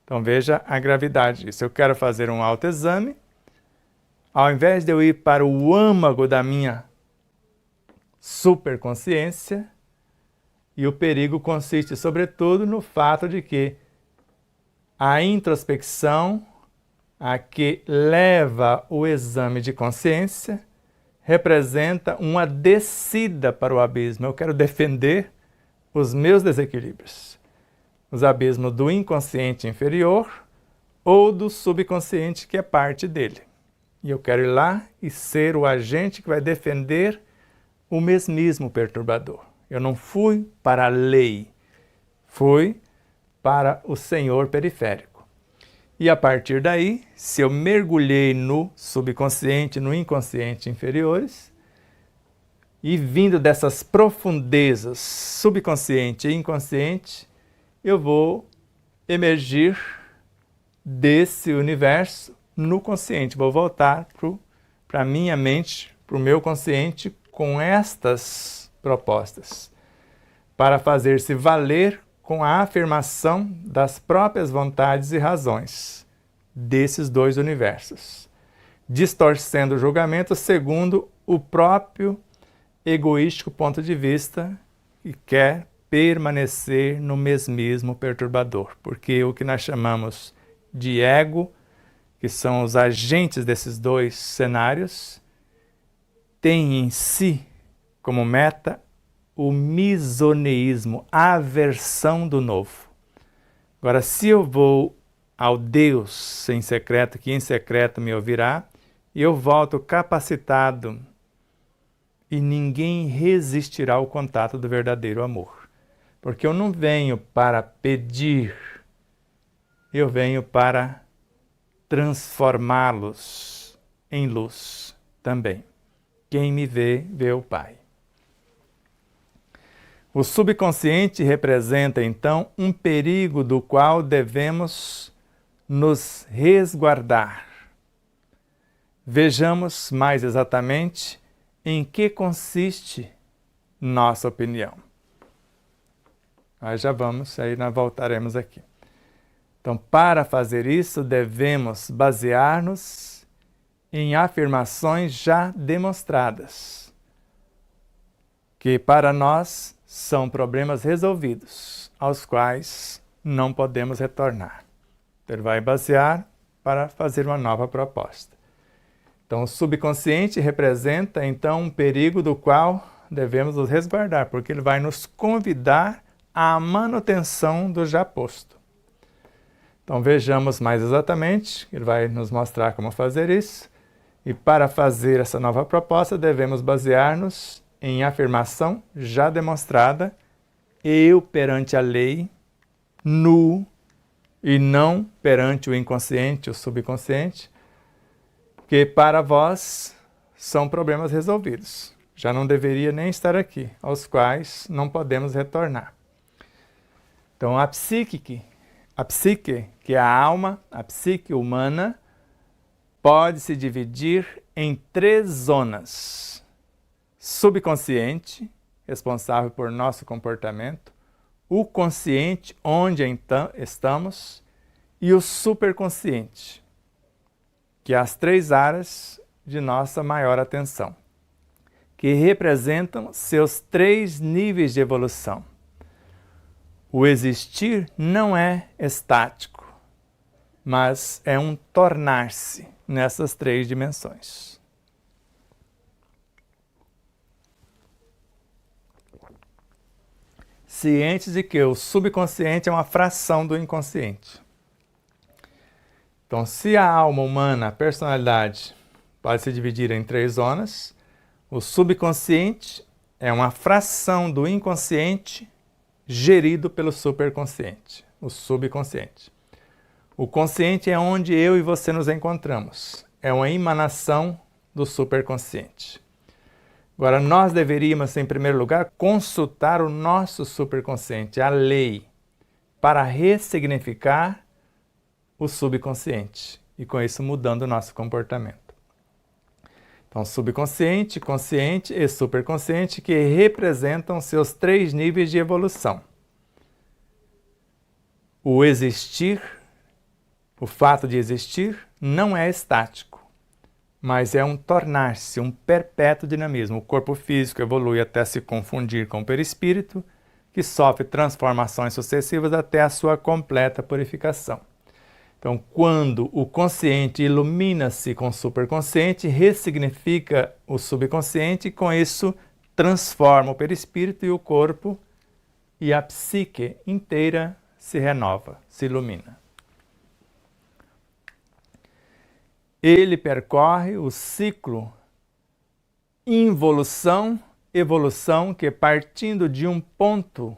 Então veja a gravidade disso. Eu quero fazer um autoexame, ao invés de eu ir para o âmago da minha superconsciência, e o perigo consiste, sobretudo, no fato de que a introspecção, a que leva o exame de consciência, representa uma descida para o abismo. Eu quero defender os meus desequilíbrios, os abismos do inconsciente inferior ou do subconsciente, que é parte dele. E eu quero ir lá e ser o agente que vai defender o mesmismo perturbador. Eu não fui para a lei, fui para o Senhor periférico. E a partir daí, se eu mergulhei no subconsciente, no inconsciente inferiores, e vindo dessas profundezas subconsciente e inconsciente, eu vou emergir desse universo no consciente. Vou voltar para a minha mente, para o meu consciente, com estas propostas, para fazer-se valer com a afirmação das próprias vontades e razões desses dois universos, distorcendo o julgamento segundo o próprio egoístico ponto de vista que quer permanecer no mesmismo perturbador, porque o que nós chamamos de ego, que são os agentes desses dois cenários, tem em si como meta o misoneísmo, a aversão do novo. Agora, se eu vou ao Deus em secreto, que em secreto me ouvirá, eu volto capacitado e ninguém resistirá ao contato do verdadeiro amor. Porque eu não venho para pedir, eu venho para transformá-los em luz também. Quem me vê, vê o Pai. O subconsciente representa, então, um perigo do qual devemos nos resguardar. Vejamos mais exatamente em que consiste nossa opinião. Nós já vamos, aí nós voltaremos aqui. Então, para fazer isso, devemos basear-nos em afirmações já demonstradas, que para nós são problemas resolvidos, aos quais não podemos retornar. Ele vai basear para fazer uma nova proposta. Então, o subconsciente representa, então, um perigo do qual devemos nos resguardar, porque ele vai nos convidar à manutenção do já posto. Então, vejamos mais exatamente, ele vai nos mostrar como fazer isso, e para fazer essa nova proposta, devemos basear-nos em afirmação já demonstrada, eu perante a lei, nu, e não perante o inconsciente, o subconsciente, que para vós são problemas resolvidos. Já não deveria nem estar aqui, aos quais não podemos retornar. Então, a psique, que é a alma, a psique humana, pode se dividir em 3 zonas. Subconsciente, responsável por nosso comportamento, o consciente, onde então estamos, e o superconsciente, que é as 3 áreas de nossa maior atenção, que representam seus 3 níveis de evolução. O existir não é estático, mas é um tornar-se nessas 3 dimensões. Cientes de que o subconsciente é uma fração do inconsciente. Então, se a alma humana, a personalidade, pode se dividir em 3 zonas, O subconsciente é uma fração do inconsciente gerido pelo superconsciente, o subconsciente. O consciente é onde eu e você nos encontramos. É uma emanação do superconsciente. Agora, nós deveríamos, em primeiro lugar, consultar o nosso superconsciente, a lei, para ressignificar o subconsciente e, com isso, mudando o nosso comportamento. Então, subconsciente, consciente e superconsciente, que representam seus 3 níveis de evolução. O existir, o fato de existir, não é estático, mas é um tornar-se, um perpétuo dinamismo. O corpo físico evolui até se confundir com o perispírito, que sofre transformações sucessivas até a sua completa purificação. Então, quando o consciente ilumina-se com o superconsciente, ressignifica o subconsciente e, com isso, transforma o perispírito e o corpo, e a psique inteira se renova, se ilumina. Ele percorre o ciclo involução-evolução, que, partindo de um ponto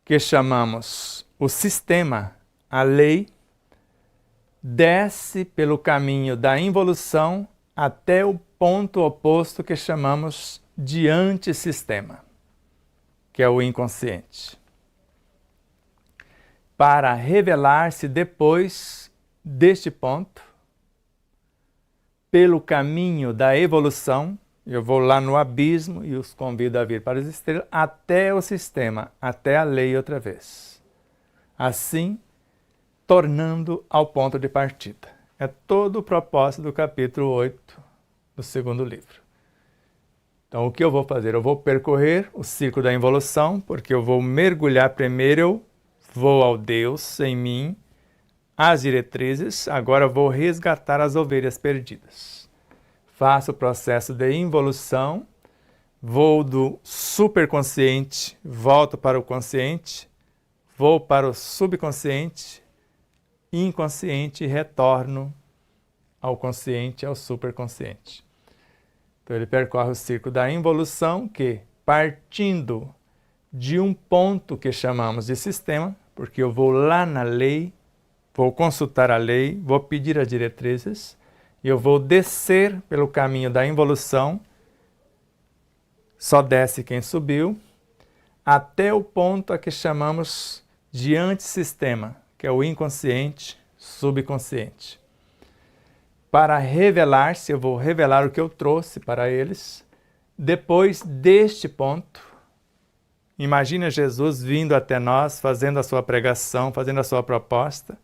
que chamamos o sistema, a lei, desce pelo caminho da involução até o ponto oposto que chamamos de antissistema, que é o inconsciente, para revelar-se depois deste ponto, pelo caminho da evolução. Eu vou lá no abismo e os convido a vir para as estrelas, até o sistema, até a lei outra vez. Assim, tornando ao ponto de partida. É todo o propósito do capítulo 8 do 2º livro. Então, o que eu vou fazer? Eu vou percorrer o ciclo da involução, porque eu vou mergulhar primeiro, eu vou ao Deus em mim, as diretrizes, agora eu vou resgatar as ovelhas perdidas. Faço o processo de involução, vou do superconsciente, volto para o consciente, vou para o subconsciente, inconsciente, e retorno ao consciente, ao superconsciente. Então ele percorre o ciclo da involução, que, partindo de um ponto que chamamos de sistema, porque eu vou lá na lei, vou consultar a lei, vou pedir as diretrizes, e eu vou descer pelo caminho da involução, só desce quem subiu, até o ponto a que chamamos de antissistema, que é o inconsciente, subconsciente. Para revelar-se, eu vou revelar o que eu trouxe para eles. Depois deste ponto, imagina Jesus vindo até nós, fazendo a sua pregação, fazendo a sua proposta,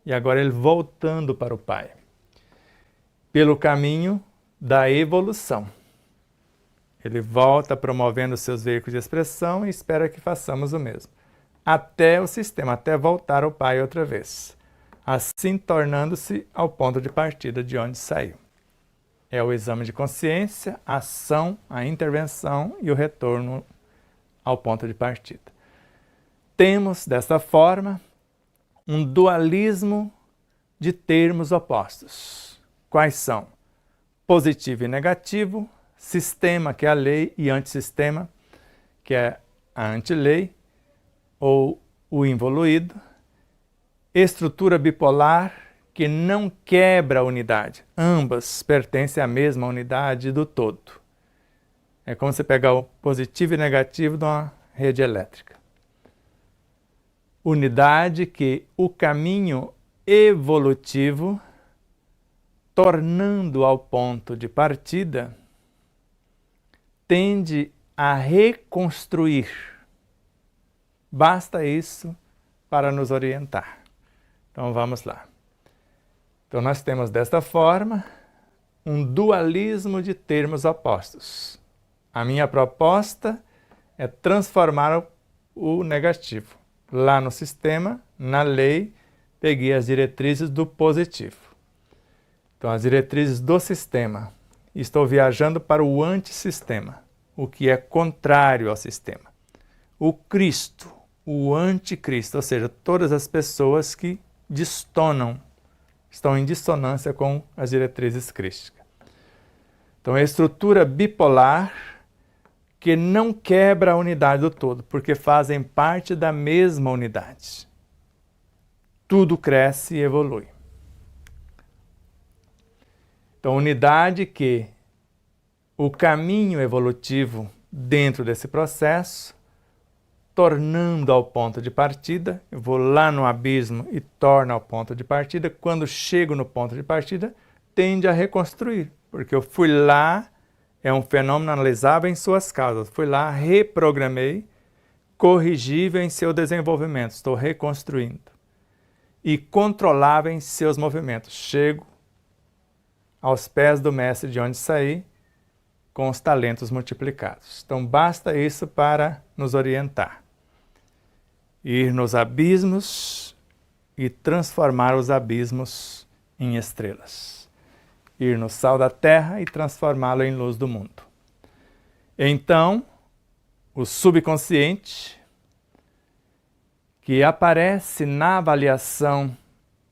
e agora ele voltando para o Pai, pelo caminho da evolução. Ele volta promovendo seus veículos de expressão e espera que façamos o mesmo, até o sistema, até voltar ao Pai outra vez, assim tornando-se ao ponto de partida de onde saiu. É o exame de consciência, a ação, a intervenção e o retorno ao ponto de partida. Temos, desta forma, um dualismo de termos opostos. Quais são? Positivo e negativo, sistema, que é a lei, e antissistema, que é a antilei, ou o involuído, estrutura bipolar, que não quebra a unidade. Ambas pertencem à mesma unidade do todo. É como você pegar o positivo e negativo de uma rede elétrica. Unidade que o caminho evolutivo, tornando ao ponto de partida, tende a reconstruir. Basta isso para nos orientar. Então vamos lá. Então nós temos desta forma um dualismo de termos opostos. A minha proposta é transformar o negativo. Lá no sistema, na lei, peguei as diretrizes do positivo. Então, as diretrizes do sistema. Estou viajando para o antissistema, o que é contrário ao sistema. O Cristo, o anticristo, ou seja, todas as pessoas que destonam, estão em dissonância com as diretrizes crísticas. Então, é a estrutura bipolar que não quebra a unidade do todo, porque fazem parte da mesma unidade. Tudo cresce e evolui. Então, unidade que o caminho evolutivo dentro desse processo, tornando ao ponto de partida, eu vou lá no abismo e torno ao ponto de partida, quando chego no ponto de partida, tende a reconstruir, porque eu fui lá, é um fenômeno analisável em suas causas, fui lá, reprogramei, corrigível em seu desenvolvimento, estou reconstruindo, e controlável em seus movimentos, chego aos pés do mestre de onde saí, com os talentos multiplicados. Então basta isso para nos orientar. Ir nos abismos e transformar os abismos em estrelas. Ir no sal da terra e transformá-lo em luz do mundo. Então, o subconsciente, que aparece na avaliação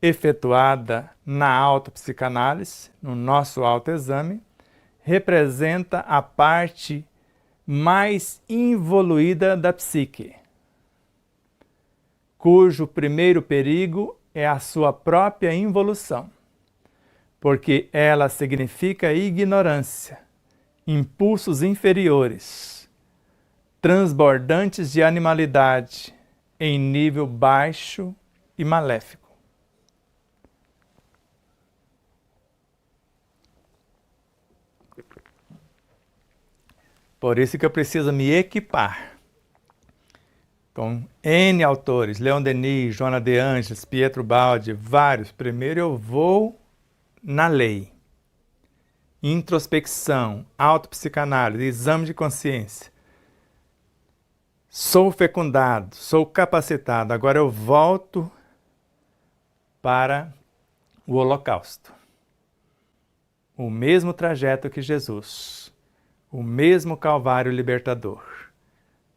efetuada na autopsicanálise, no nosso autoexame, representa a parte mais involuída da psique, cujo primeiro perigo é a sua própria involução, porque ela significa ignorância, impulsos inferiores, transbordantes de animalidade em nível baixo e maléfico. Por isso que eu preciso me equipar. Então, N autores, Leon Denis, Joana de Ângeles, Pietro Baldi, vários. Primeiro eu vou na lei. Introspecção, autopsicanálise, exame de consciência. Sou fecundado, sou capacitado. Agora eu volto para o holocausto. O mesmo trajeto que Jesus. O mesmo Calvário libertador,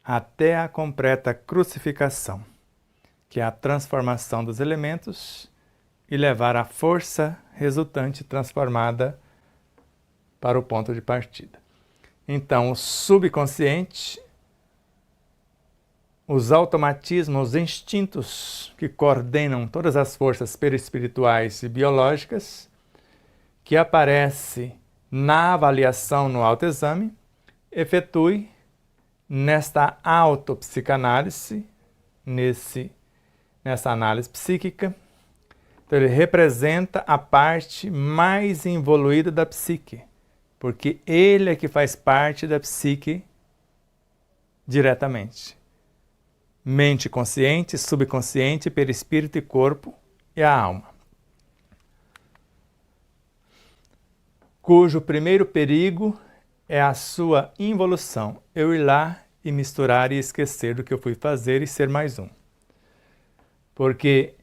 até a completa crucificação, que é a transformação dos elementos e levar a força resultante transformada para o ponto de partida. Então, o subconsciente, os automatismos, os instintos que coordenam todas as forças perispirituais e biológicas, que aparece na avaliação no autoexame, efetue nesta autopsicanálise, nessa análise psíquica. Então ele representa a parte mais involuída da psique, porque ele é que faz parte da psique diretamente. Mente consciente, subconsciente, perispírito e corpo e a alma. Cujo primeiro perigo é a sua involução, eu ir lá e misturar e esquecer do que eu fui fazer e ser mais um. Porque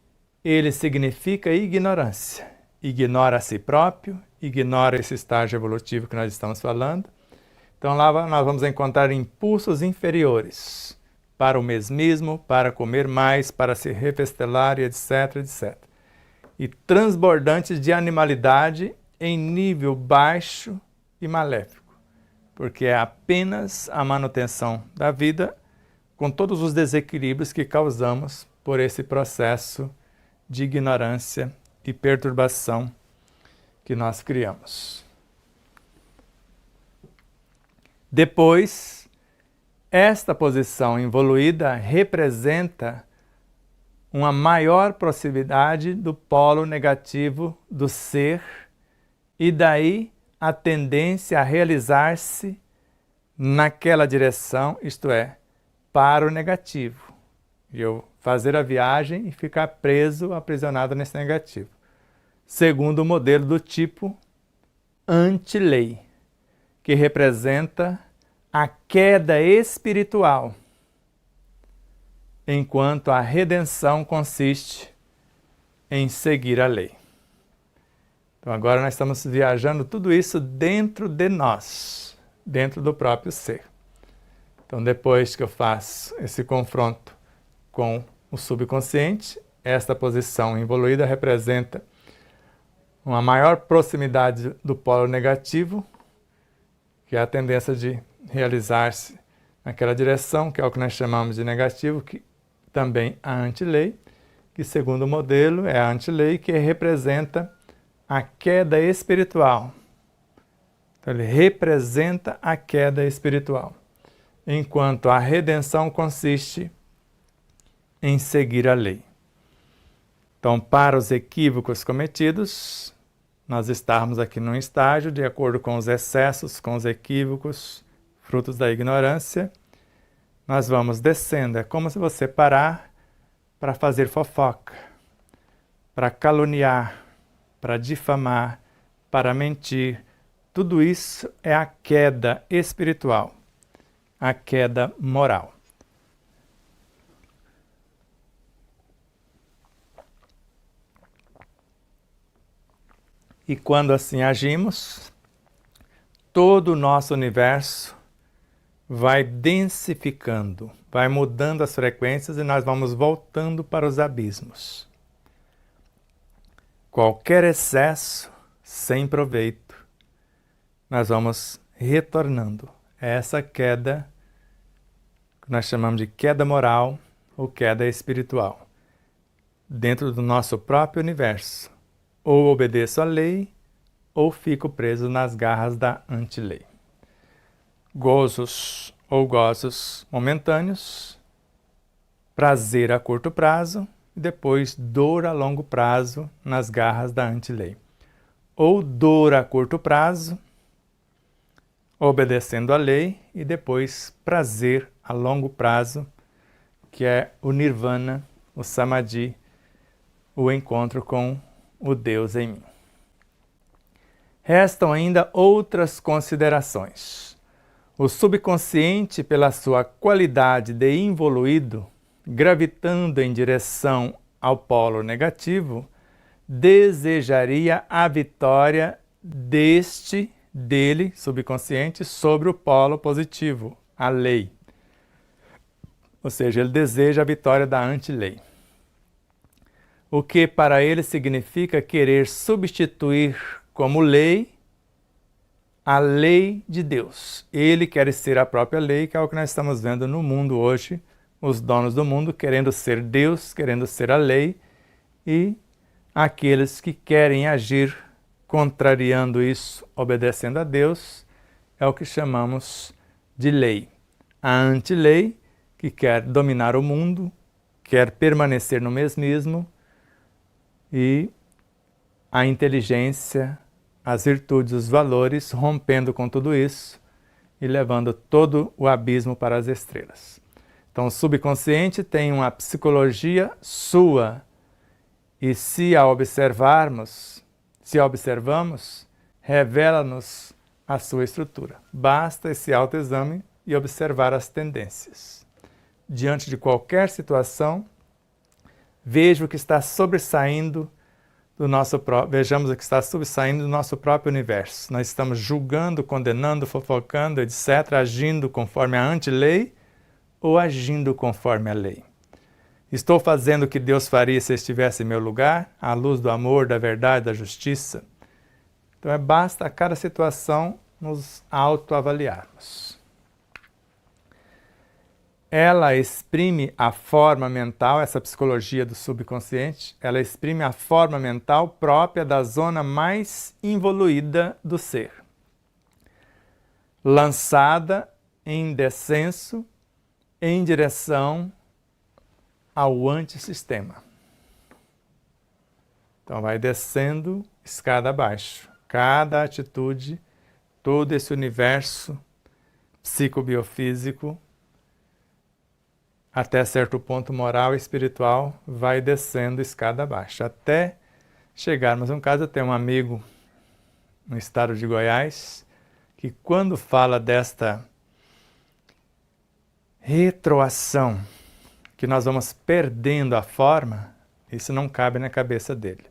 ele significa ignorância, ignora a si próprio, ignora esse estágio evolutivo que nós estamos falando. Então lá nós vamos encontrar impulsos inferiores para o mesmismo, para comer mais, para se refestelar e etc, etc. E transbordantes de animalidade em nível baixo e maléfico, porque é apenas a manutenção da vida com todos os desequilíbrios que causamos por esse processo de ignorância e perturbação que nós criamos. Depois, esta posição involuída representa uma maior proximidade do polo negativo do ser e daí a tendência a realizar-se naquela direção, isto é, para o negativo. E eu fazer a viagem e ficar preso, aprisionado nesse negativo. Segundo o modelo do tipo anti-lei, que representa a queda espiritual, enquanto a redenção consiste em seguir a lei. Então agora nós estamos viajando tudo isso dentro de nós, dentro do próprio ser. Então depois que eu faço esse confronto com o subconsciente, esta posição involuída representa uma maior proximidade do polo negativo, que é a tendência de realizar-se naquela direção, que é o que nós chamamos de negativo, que também a antilei, que segundo o modelo é a antilei que representa a queda espiritual. Então ele representa a queda espiritual, enquanto a redenção consiste em seguir a lei. Então, para os equívocos cometidos, nós estamos aqui num estágio de acordo com os excessos, com os equívocos, frutos da ignorância, nós vamos descendo. É como se você parar para fazer fofoca, para caluniar, para difamar, para mentir. Tudo isso é a queda espiritual, a queda moral. E quando assim agimos, todo o nosso universo vai densificando, vai mudando as frequências e nós vamos voltando para os abismos. Qualquer excesso sem proveito, nós vamos retornando. É essa queda que nós chamamos de queda moral ou queda espiritual, dentro do nosso próprio universo. Ou obedeço à lei, ou fico preso nas garras da antilei. Gozos ou gozos momentâneos, prazer a curto prazo e depois dor a longo prazo nas garras da antilei. Ou dor a curto prazo, obedecendo à lei, e depois prazer a longo prazo, que é o nirvana, o samadhi, o encontro com o Deus em mim. Restam ainda outras considerações. O subconsciente, pela sua qualidade de involuído, gravitando em direção ao polo negativo, desejaria a vitória dele, subconsciente, sobre o polo positivo, a lei. Ou seja, ele deseja a vitória da antilei. O que para ele significa querer substituir como lei a lei de Deus. Ele quer ser a própria lei, que é o que nós estamos vendo no mundo hoje, os donos do mundo querendo ser Deus, querendo ser a lei, e aqueles que querem agir contrariando isso, obedecendo a Deus, é o que chamamos de lei. A antilei, que quer dominar o mundo, quer permanecer no mesmismo, e a inteligência, as virtudes, os valores, rompendo com tudo isso e levando todo o abismo para as estrelas. Então, o subconsciente tem uma psicologia sua, e se a observamos, revela-nos a sua estrutura. Basta esse autoexame e observar as tendências. Diante de qualquer situação, veja o que está sobressaindo vejamos o que está sobressaindo do nosso próprio universo. Nós estamos julgando, condenando, fofocando, etc., agindo conforme a antilei ou agindo conforme a lei. Estou fazendo o que Deus faria se estivesse em meu lugar, à luz do amor, da verdade, da justiça? Então basta a cada situação nos autoavaliarmos. Ela exprime a forma mental, essa psicologia do subconsciente, ela exprime a forma mental própria da zona mais involuída do ser, lançada em descenso em direção ao antissistema. Então vai descendo escada abaixo. Cada atitude, todo esse universo psicobiofísico, até certo ponto moral e espiritual, vai descendo escada abaixo, até chegarmos. Um caso, eu tenho um amigo no estado de Goiás, que quando fala desta retroação, que nós vamos perdendo a forma, isso não cabe na cabeça dele.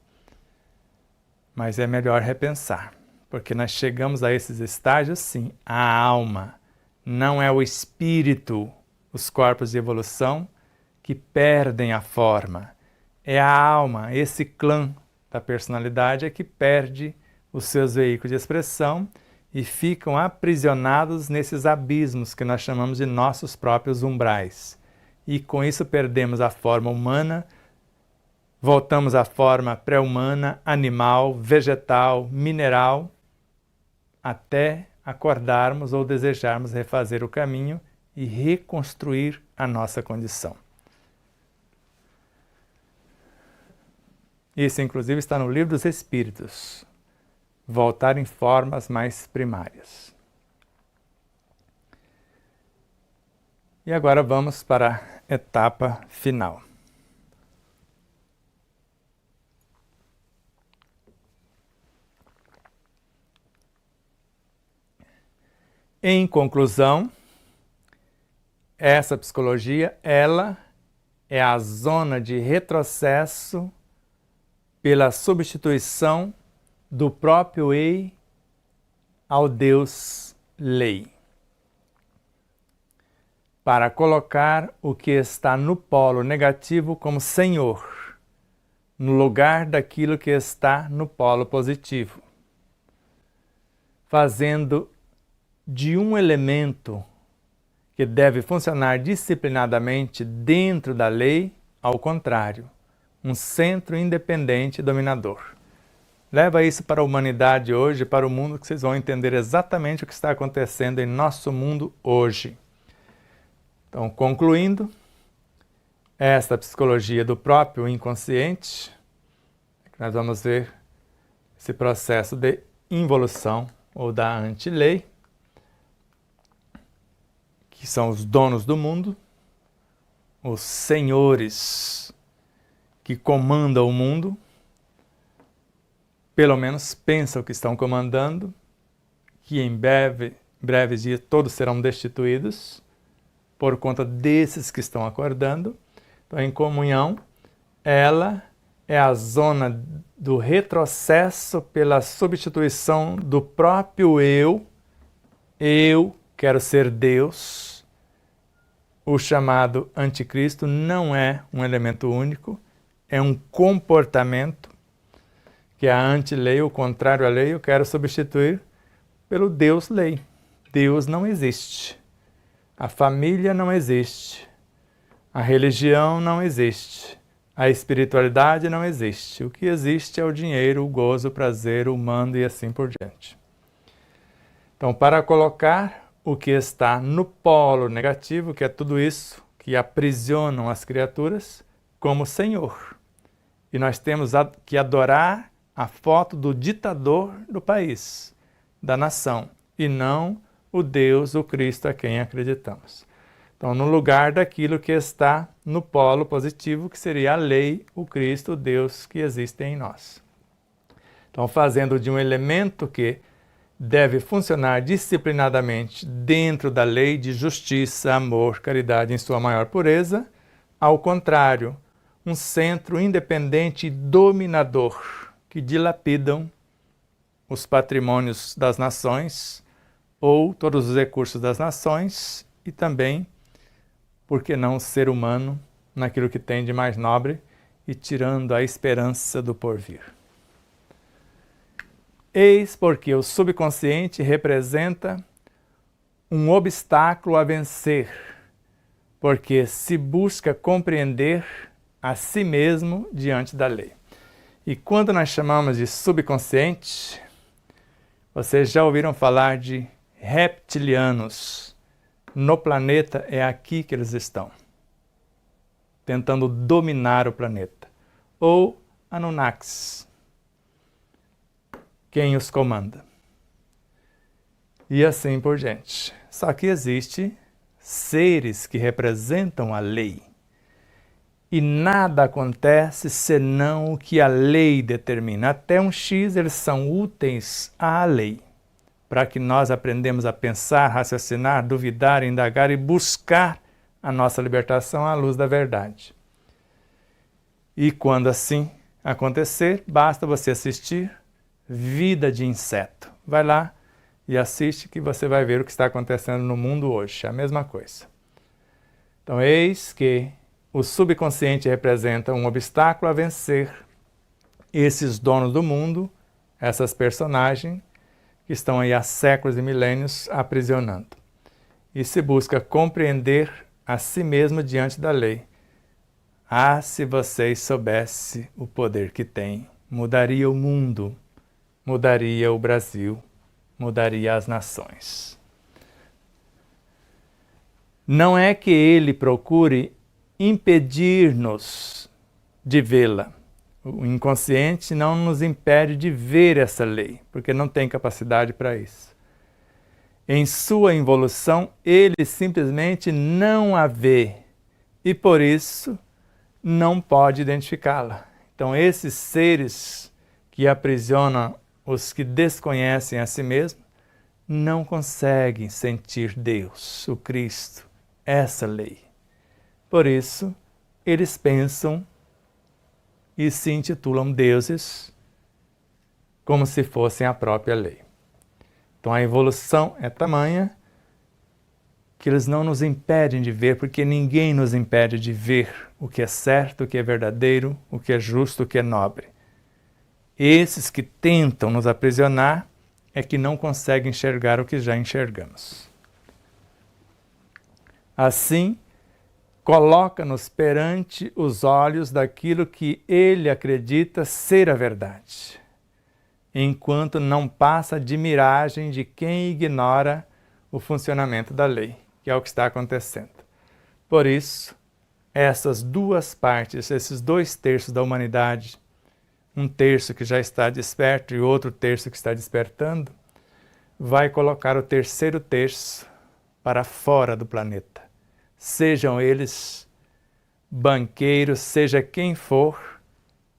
Mas é melhor repensar, porque nós chegamos a esses estágios, sim, a alma, não é o espírito, os corpos de evolução que perdem a forma. É a alma, esse clã da personalidade é que perde os seus veículos de expressão e ficam aprisionados nesses abismos que nós chamamos de nossos próprios umbrais. E com isso perdemos a forma humana, voltamos à forma pré-humana, animal, vegetal, mineral, até acordarmos ou desejarmos refazer o caminho e reconstruir a nossa condição. Isso, inclusive, está no Livro dos Espíritos. Voltar em formas mais primárias. E agora vamos para a etapa final. Em conclusão, essa psicologia, ela é a zona de retrocesso pela substituição do próprio Ei ao Deus Lei, para colocar o que está no polo negativo como Senhor, no lugar daquilo que está no polo positivo, fazendo de um elemento que deve funcionar disciplinadamente dentro da lei, ao contrário, um centro independente e dominador. Leva isso para a humanidade hoje, para o mundo, que vocês vão entender exatamente o que está acontecendo em nosso mundo hoje. Então, concluindo, esta psicologia do próprio inconsciente, nós vamos ver esse processo de involução ou da antilei, que são os donos do mundo, os senhores que comandam o mundo, pelo menos pensam que estão comandando, que em breves dias todos serão destituídos por conta desses que estão acordando. Então, em comunhão, ela é a zona do retrocesso pela substituição do próprio eu. Eu quero ser Deus. O chamado anticristo não é um elemento único, é um comportamento que é a antilei, o contrário à lei. Eu quero substituir pelo Deus lei. Deus não existe. A família não existe. A religião não existe. A espiritualidade não existe. O que existe é o dinheiro, o gozo, o prazer, o mando e assim por diante. Então, para colocar o que está no polo negativo, que é tudo isso que aprisionam as criaturas, como Senhor. E nós temos que adorar a foto do ditador do país, da nação, e não o Deus, o Cristo a quem acreditamos. Então, no lugar daquilo que está no polo positivo, que seria a lei, o Cristo, o Deus que existe em nós. Então, fazendo de um elemento que deve funcionar disciplinadamente dentro da lei de justiça, amor, caridade em sua maior pureza, ao contrário, um centro independente e dominador que dilapidam os patrimônios das nações ou todos os recursos das nações e também, por que não, o ser humano naquilo que tem de mais nobre e tirando a esperança do porvir. Eis porque o subconsciente representa um obstáculo a vencer, porque se busca compreender a si mesmo diante da lei. E quando nós chamamos de subconsciente, vocês já ouviram falar de reptilianos. No planeta é aqui que eles estão, tentando dominar o planeta. Ou Anunnakis, quem os comanda. E assim por diante. Só que existem seres que representam a lei. E nada acontece senão o que a lei determina. Até um X eles são úteis à lei, para que nós aprendamos a pensar, raciocinar, duvidar, indagar e buscar a nossa libertação à luz da verdade. E quando assim acontecer, basta você assistir Vida de Inseto. Vai lá e assiste que você vai ver o que está acontecendo no mundo hoje. É a mesma coisa. Então, eis que o subconsciente representa um obstáculo a vencer esses donos do mundo, essas personagens que estão aí há séculos e milênios aprisionando. E se busca compreender a si mesmo diante da lei. Ah, se vocês soubessem o poder que tem, mudaria o mundo, mudaria o Brasil, mudaria as nações. Não é que ele procure impedir-nos de vê-la. O inconsciente não nos impede de ver essa lei, porque não tem capacidade para isso. Em sua involução, ele simplesmente não a vê e, por isso, não pode identificá-la. Então, esses seres que aprisionam os que desconhecem a si mesmos não conseguem sentir Deus, o Cristo, essa lei. Por isso, eles pensam e se intitulam deuses como se fossem a própria lei. Então a evolução é tamanha que eles não nos impedem de ver, porque ninguém nos impede de ver o que é certo, o que é verdadeiro, o que é justo, o que é nobre. Esses que tentam nos aprisionar é que não conseguem enxergar o que já enxergamos. Assim, coloca-nos perante os olhos daquilo que ele acredita ser a verdade, enquanto não passa de miragem de quem ignora o funcionamento da lei, que é o que está acontecendo. Por isso, essas duas partes, esses 2/3 da humanidade, um terço que já está desperto e outro terço que está despertando, vai colocar o terceiro terço para fora do planeta. Sejam eles banqueiros, seja quem for,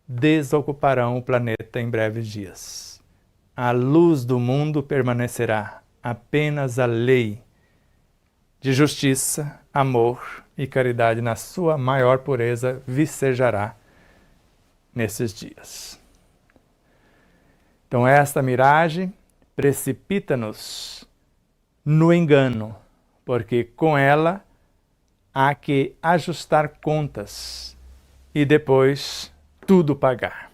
desocuparão o planeta em breves dias. A luz do mundo permanecerá, apenas a lei de justiça, amor e caridade na sua maior pureza vicejará nesses dias. Então esta miragem precipita-nos no engano, porque com ela há que ajustar contas e depois tudo pagar.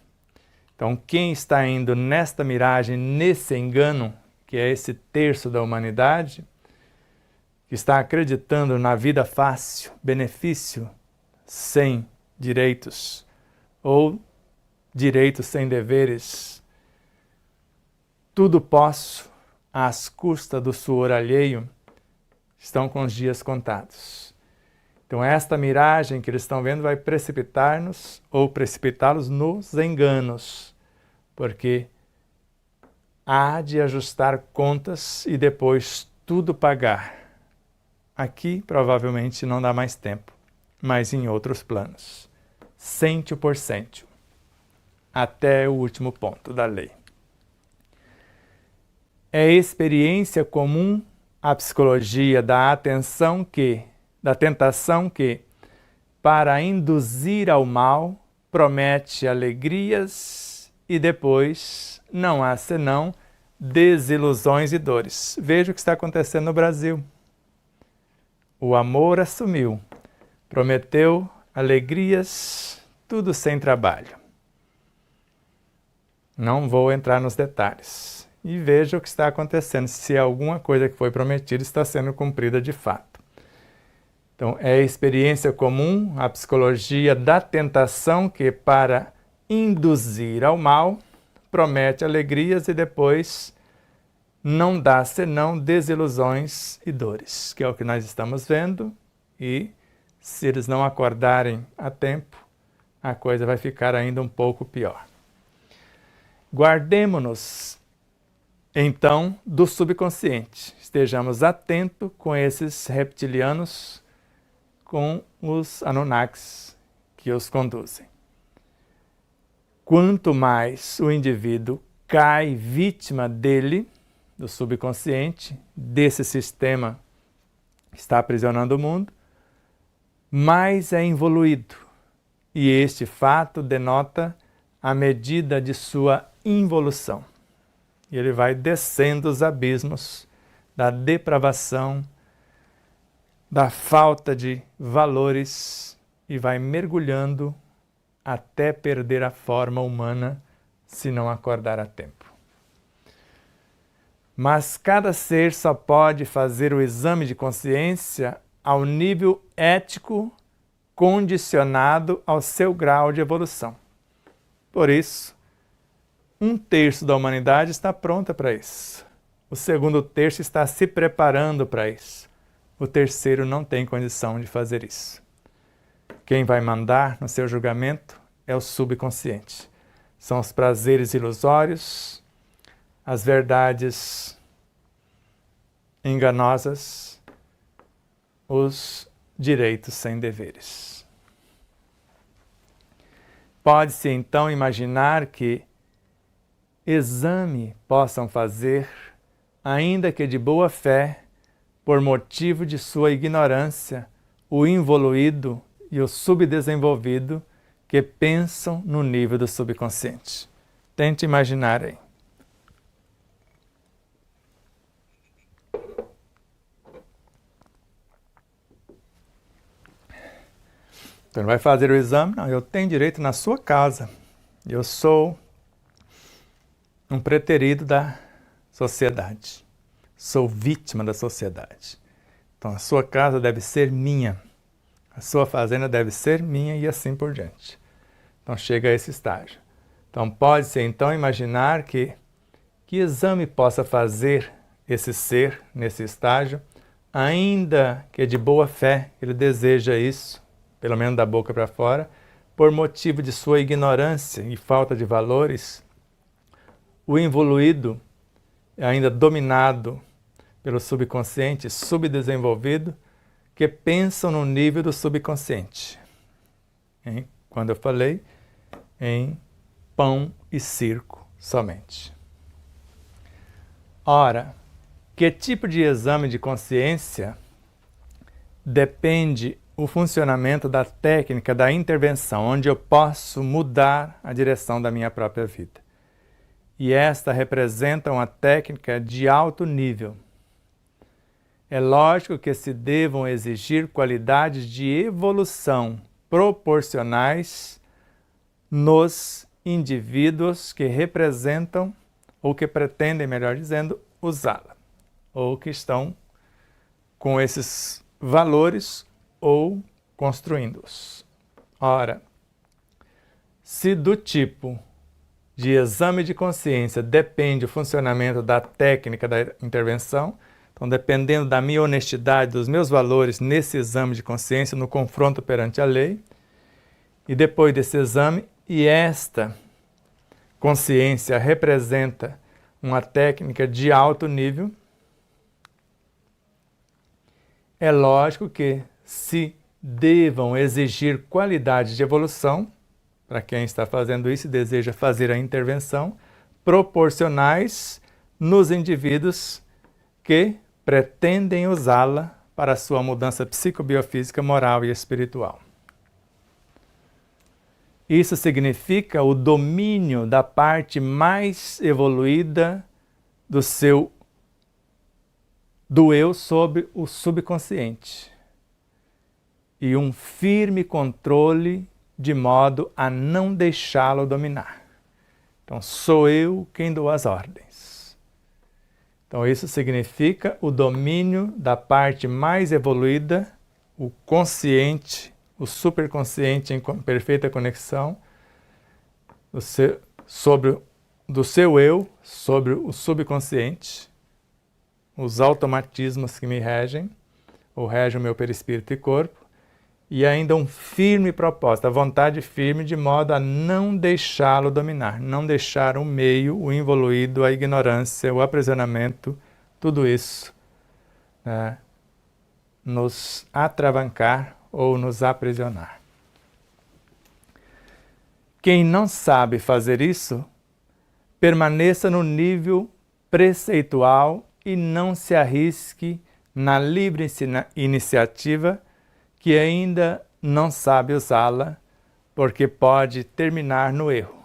Então, quem está indo nesta miragem, nesse engano, que é esse terço da humanidade, que está acreditando na vida fácil, benefício sem direitos, ou direitos sem deveres, tudo posso às custas do suor alheio, estão com os dias contados. Então esta miragem que eles estão vendo vai precipitar-nos ou precipitá-los nos enganos, porque há de ajustar contas e depois tudo pagar. Aqui provavelmente não dá mais tempo, mas em outros planos. Cêntio por cêntio, até o último ponto da lei. É experiência comum à psicologia da tentação que, para induzir ao mal, promete alegrias e depois não há senão desilusões e dores. Veja o que está acontecendo no Brasil. O amor assumiu, prometeu alegrias, tudo sem trabalho. Não vou entrar nos detalhes. E veja o que está acontecendo, se alguma coisa que foi prometida está sendo cumprida de fato. Então, é a experiência comum, a psicologia da tentação que, para induzir ao mal, promete alegrias e depois não dá senão desilusões e dores, que é o que nós estamos vendo, e se eles não acordarem a tempo, a coisa vai ficar ainda um pouco pior. Guardemo-nos, então, do subconsciente. Estejamos atentos com esses reptilianos, com os Anunnakis que os conduzem. Quanto mais o indivíduo cai vítima dele, do subconsciente, desse sistema que está aprisionando o mundo, mais é involuído. E este fato denota a medida de sua involução. E ele vai descendo os abismos da depravação, da falta de valores e vai mergulhando até perder a forma humana se não acordar a tempo. Mas cada ser só pode fazer o exame de consciência ao nível ético condicionado ao seu grau de evolução. Por isso, 1/3 da humanidade está pronta para isso. O segundo terço está se preparando para isso. O terceiro não tem condição de fazer isso. Quem vai mandar no seu julgamento é o subconsciente. São os prazeres ilusórios, as verdades enganosas, os direitos sem deveres. Pode-se então imaginar que exame possam fazer, ainda que de boa fé, por motivo de sua ignorância, o involuído e o subdesenvolvido que pensam no nível do subconsciente. Tente imaginar aí. Então, vai fazer o exame? Não, eu tenho direito na sua casa. Eu sou um preterido da sociedade. Sou vítima da sociedade. Então, a sua casa deve ser minha. A sua fazenda deve ser minha e assim por diante. Então, chega a esse estágio. Então, pode-se então imaginar que exame possa fazer esse ser nesse estágio, ainda que de boa fé ele deseja isso, pelo menos da boca para fora, por motivo de sua ignorância e falta de valores, o involuído, ainda dominado pelo subconsciente, subdesenvolvido, que pensam no nível do subconsciente. Quando eu falei em pão e circo somente. Ora, que tipo de exame de consciência depende o funcionamento da técnica da intervenção, onde eu posso mudar a direção da minha própria vida. E esta representa uma técnica de alto nível. É lógico que se devam exigir qualidades de evolução proporcionais nos indivíduos que representam, ou que pretendem, melhor dizendo, usá-la, ou que estão com esses valores ou construindo-os. Ora, se do tipo de exame de consciência depende o funcionamento da técnica da intervenção, então dependendo da minha honestidade, dos meus valores nesse exame de consciência, no confronto perante a lei, e depois desse exame, e esta consciência representa uma técnica de alto nível, é lógico que se devam exigir qualidades de evolução, para quem está fazendo isso e deseja fazer a intervenção, proporcionais nos indivíduos que pretendem usá-la para a sua mudança psicobiofísica, moral e espiritual. Isso significa o domínio da parte mais evoluída do eu sobre o subconsciente e um firme controle de modo a não deixá-lo dominar. Então, sou eu quem dou as ordens. Então, isso significa o domínio da parte mais evoluída, o consciente, o superconsciente em perfeita conexão, do seu eu sobre o subconsciente, os automatismos que me regem, ou regem o meu perispírito e corpo, e ainda um firme propósito, a vontade firme de modo a não deixá-lo dominar, não deixar o meio, o involuído, a ignorância, o aprisionamento, tudo isso, né, nos atravancar ou nos aprisionar. Quem não sabe fazer isso, permaneça no nível preceitual e não se arrisque na livre iniciativa que ainda não sabe usá-la, porque pode terminar no erro,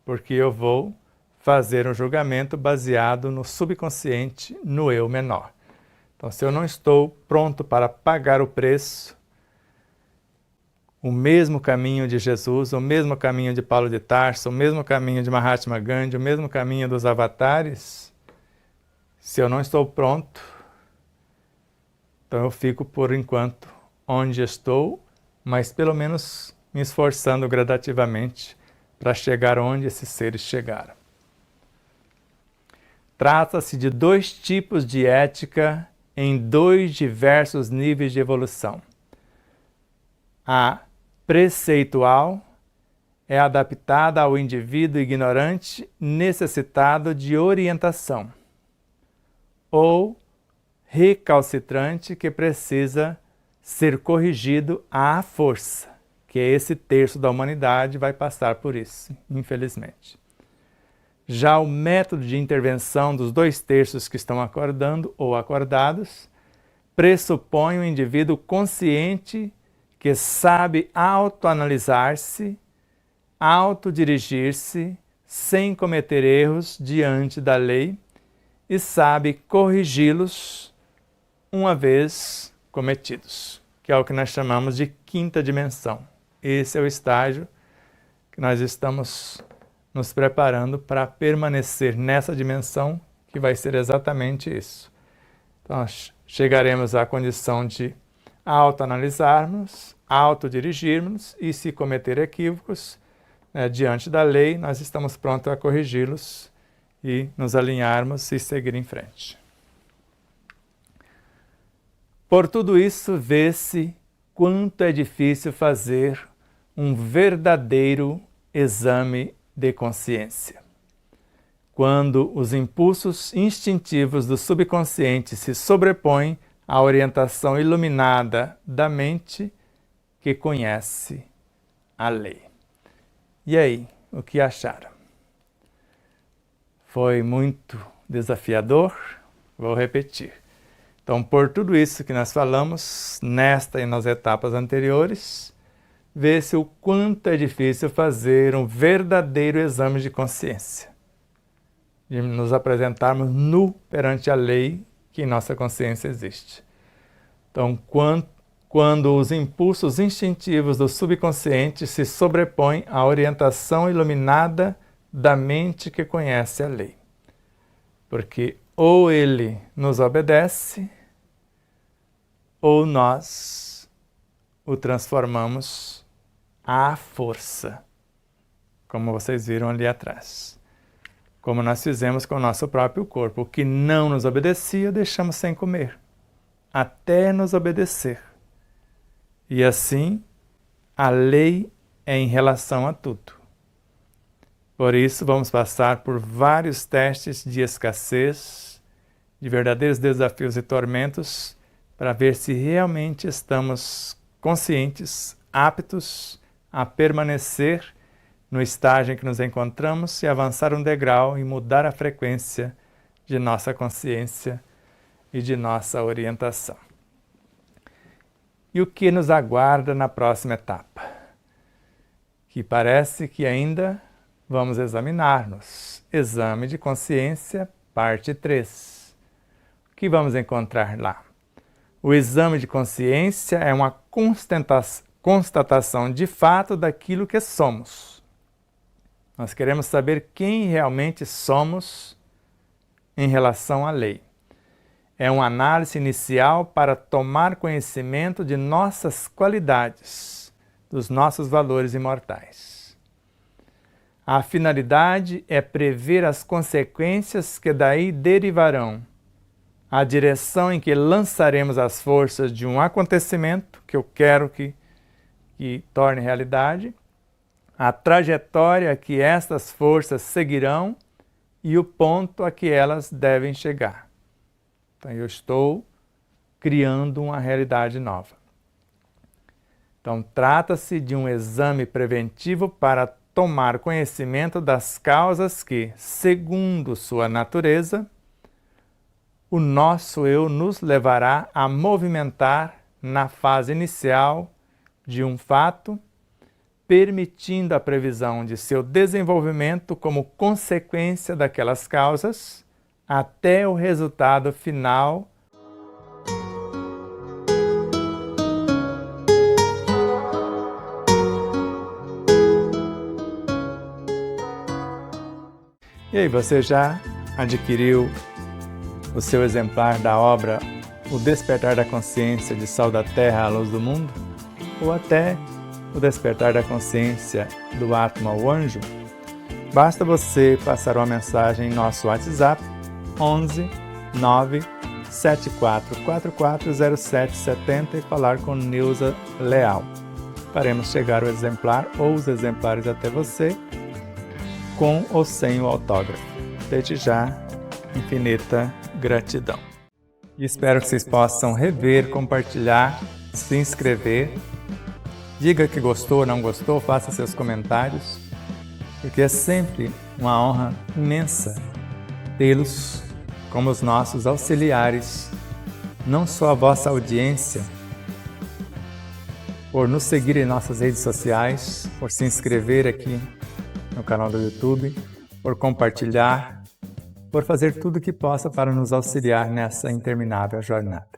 porque eu vou fazer um julgamento baseado no subconsciente, no eu menor. Então, se eu não estou pronto para pagar o preço, o mesmo caminho de Jesus, o mesmo caminho de Paulo de Tarso, o mesmo caminho de Mahatma Gandhi, o mesmo caminho dos avatares, Se eu não estou pronto, então eu fico por enquanto onde estou, mas pelo menos me esforçando gradativamente para chegar onde esses seres chegaram. Trata-se de 2 tipos de ética em 2 diversos níveis de evolução. A preceitual é adaptada ao indivíduo ignorante necessitado de orientação, ou recalcitrante que precisa ser corrigido à força, que esse terço da humanidade vai passar por isso, infelizmente. Já o método de intervenção dos 2 terços que estão acordando ou acordados pressupõe um indivíduo consciente que sabe autoanalisar-se, autodirigir-se sem cometer erros diante da lei e sabe corrigi-los uma vez cometidos, que é o que nós chamamos de 5ª dimensão. Esse é o estágio que nós estamos nos preparando para permanecer nessa dimensão, que vai ser exatamente isso. Então, chegaremos à condição de autoanalisarmos, autodirigirmos e, se cometer equívocos, diante da lei, nós estamos prontos a corrigi-los e nos alinharmos e seguir em frente. Por tudo isso, vê-se quanto é difícil fazer um verdadeiro exame de consciência. Quando os impulsos instintivos do subconsciente se sobrepõem à orientação iluminada da mente que conhece a lei. E aí, o que acharam? Foi muito desafiador? Vou repetir. Então, por tudo isso que nós falamos, nesta e nas etapas anteriores, vê-se o quanto é difícil fazer um verdadeiro exame de consciência, de nos apresentarmos nu perante a lei que em nossa consciência existe. Então, quando os impulsos instintivos do subconsciente se sobrepõem à orientação iluminada da mente que conhece a lei. Porque ou ele nos obedece, ou nós o transformamos à força, como vocês viram ali atrás. Como nós fizemos com o nosso próprio corpo. O que não nos obedecia, deixamos sem comer, até nos obedecer. E assim, a lei é em relação a tudo. Por isso, vamos passar por vários testes de escassez, de verdadeiros desafios e tormentos, para ver se realmente estamos conscientes, aptos a permanecer no estágio em que nos encontramos e avançar um degrau e mudar a frequência de nossa consciência e de nossa orientação. E o que nos aguarda na próxima etapa? Que parece que ainda vamos examinar-nos. Exame de consciência, parte 3. O que vamos encontrar lá? O exame de consciência é uma constatação de fato daquilo que somos. Nós queremos saber quem realmente somos em relação à lei. É uma análise inicial para tomar conhecimento de nossas qualidades, dos nossos valores imortais. A finalidade é prever as consequências que daí derivarão, a direção em que lançaremos as forças de um acontecimento que eu quero que torne realidade, a trajetória que estas forças seguirão e o ponto a que elas devem chegar. Então, eu estou criando uma realidade nova. Então, trata-se de um exame preventivo para tomar conhecimento das causas que, segundo sua natureza, o nosso eu nos levará a movimentar na fase inicial de um fato, permitindo a previsão de seu desenvolvimento como consequência daquelas causas, até o resultado final. E aí, você já adquiriu o seu exemplar da obra O Despertar da Consciência de Sol da Terra à Luz do Mundo, ou até O Despertar da Consciência do Atma ao Anjo, basta você passar uma mensagem em nosso WhatsApp 11 9 74440770 e falar com Neuza Leal. Faremos chegar o exemplar ou os exemplares até você, com ou sem o autógrafo. Desde já, infinita gratidão. E espero que vocês possam rever, compartilhar, se inscrever. Diga que gostou ou não gostou, faça seus comentários, porque é sempre uma honra imensa tê-los como os nossos auxiliares, não só a vossa audiência, por nos seguir em nossas redes sociais, por se inscrever aqui no canal do YouTube, por compartilhar, por fazer tudo o que possa para nos auxiliar nessa interminável jornada.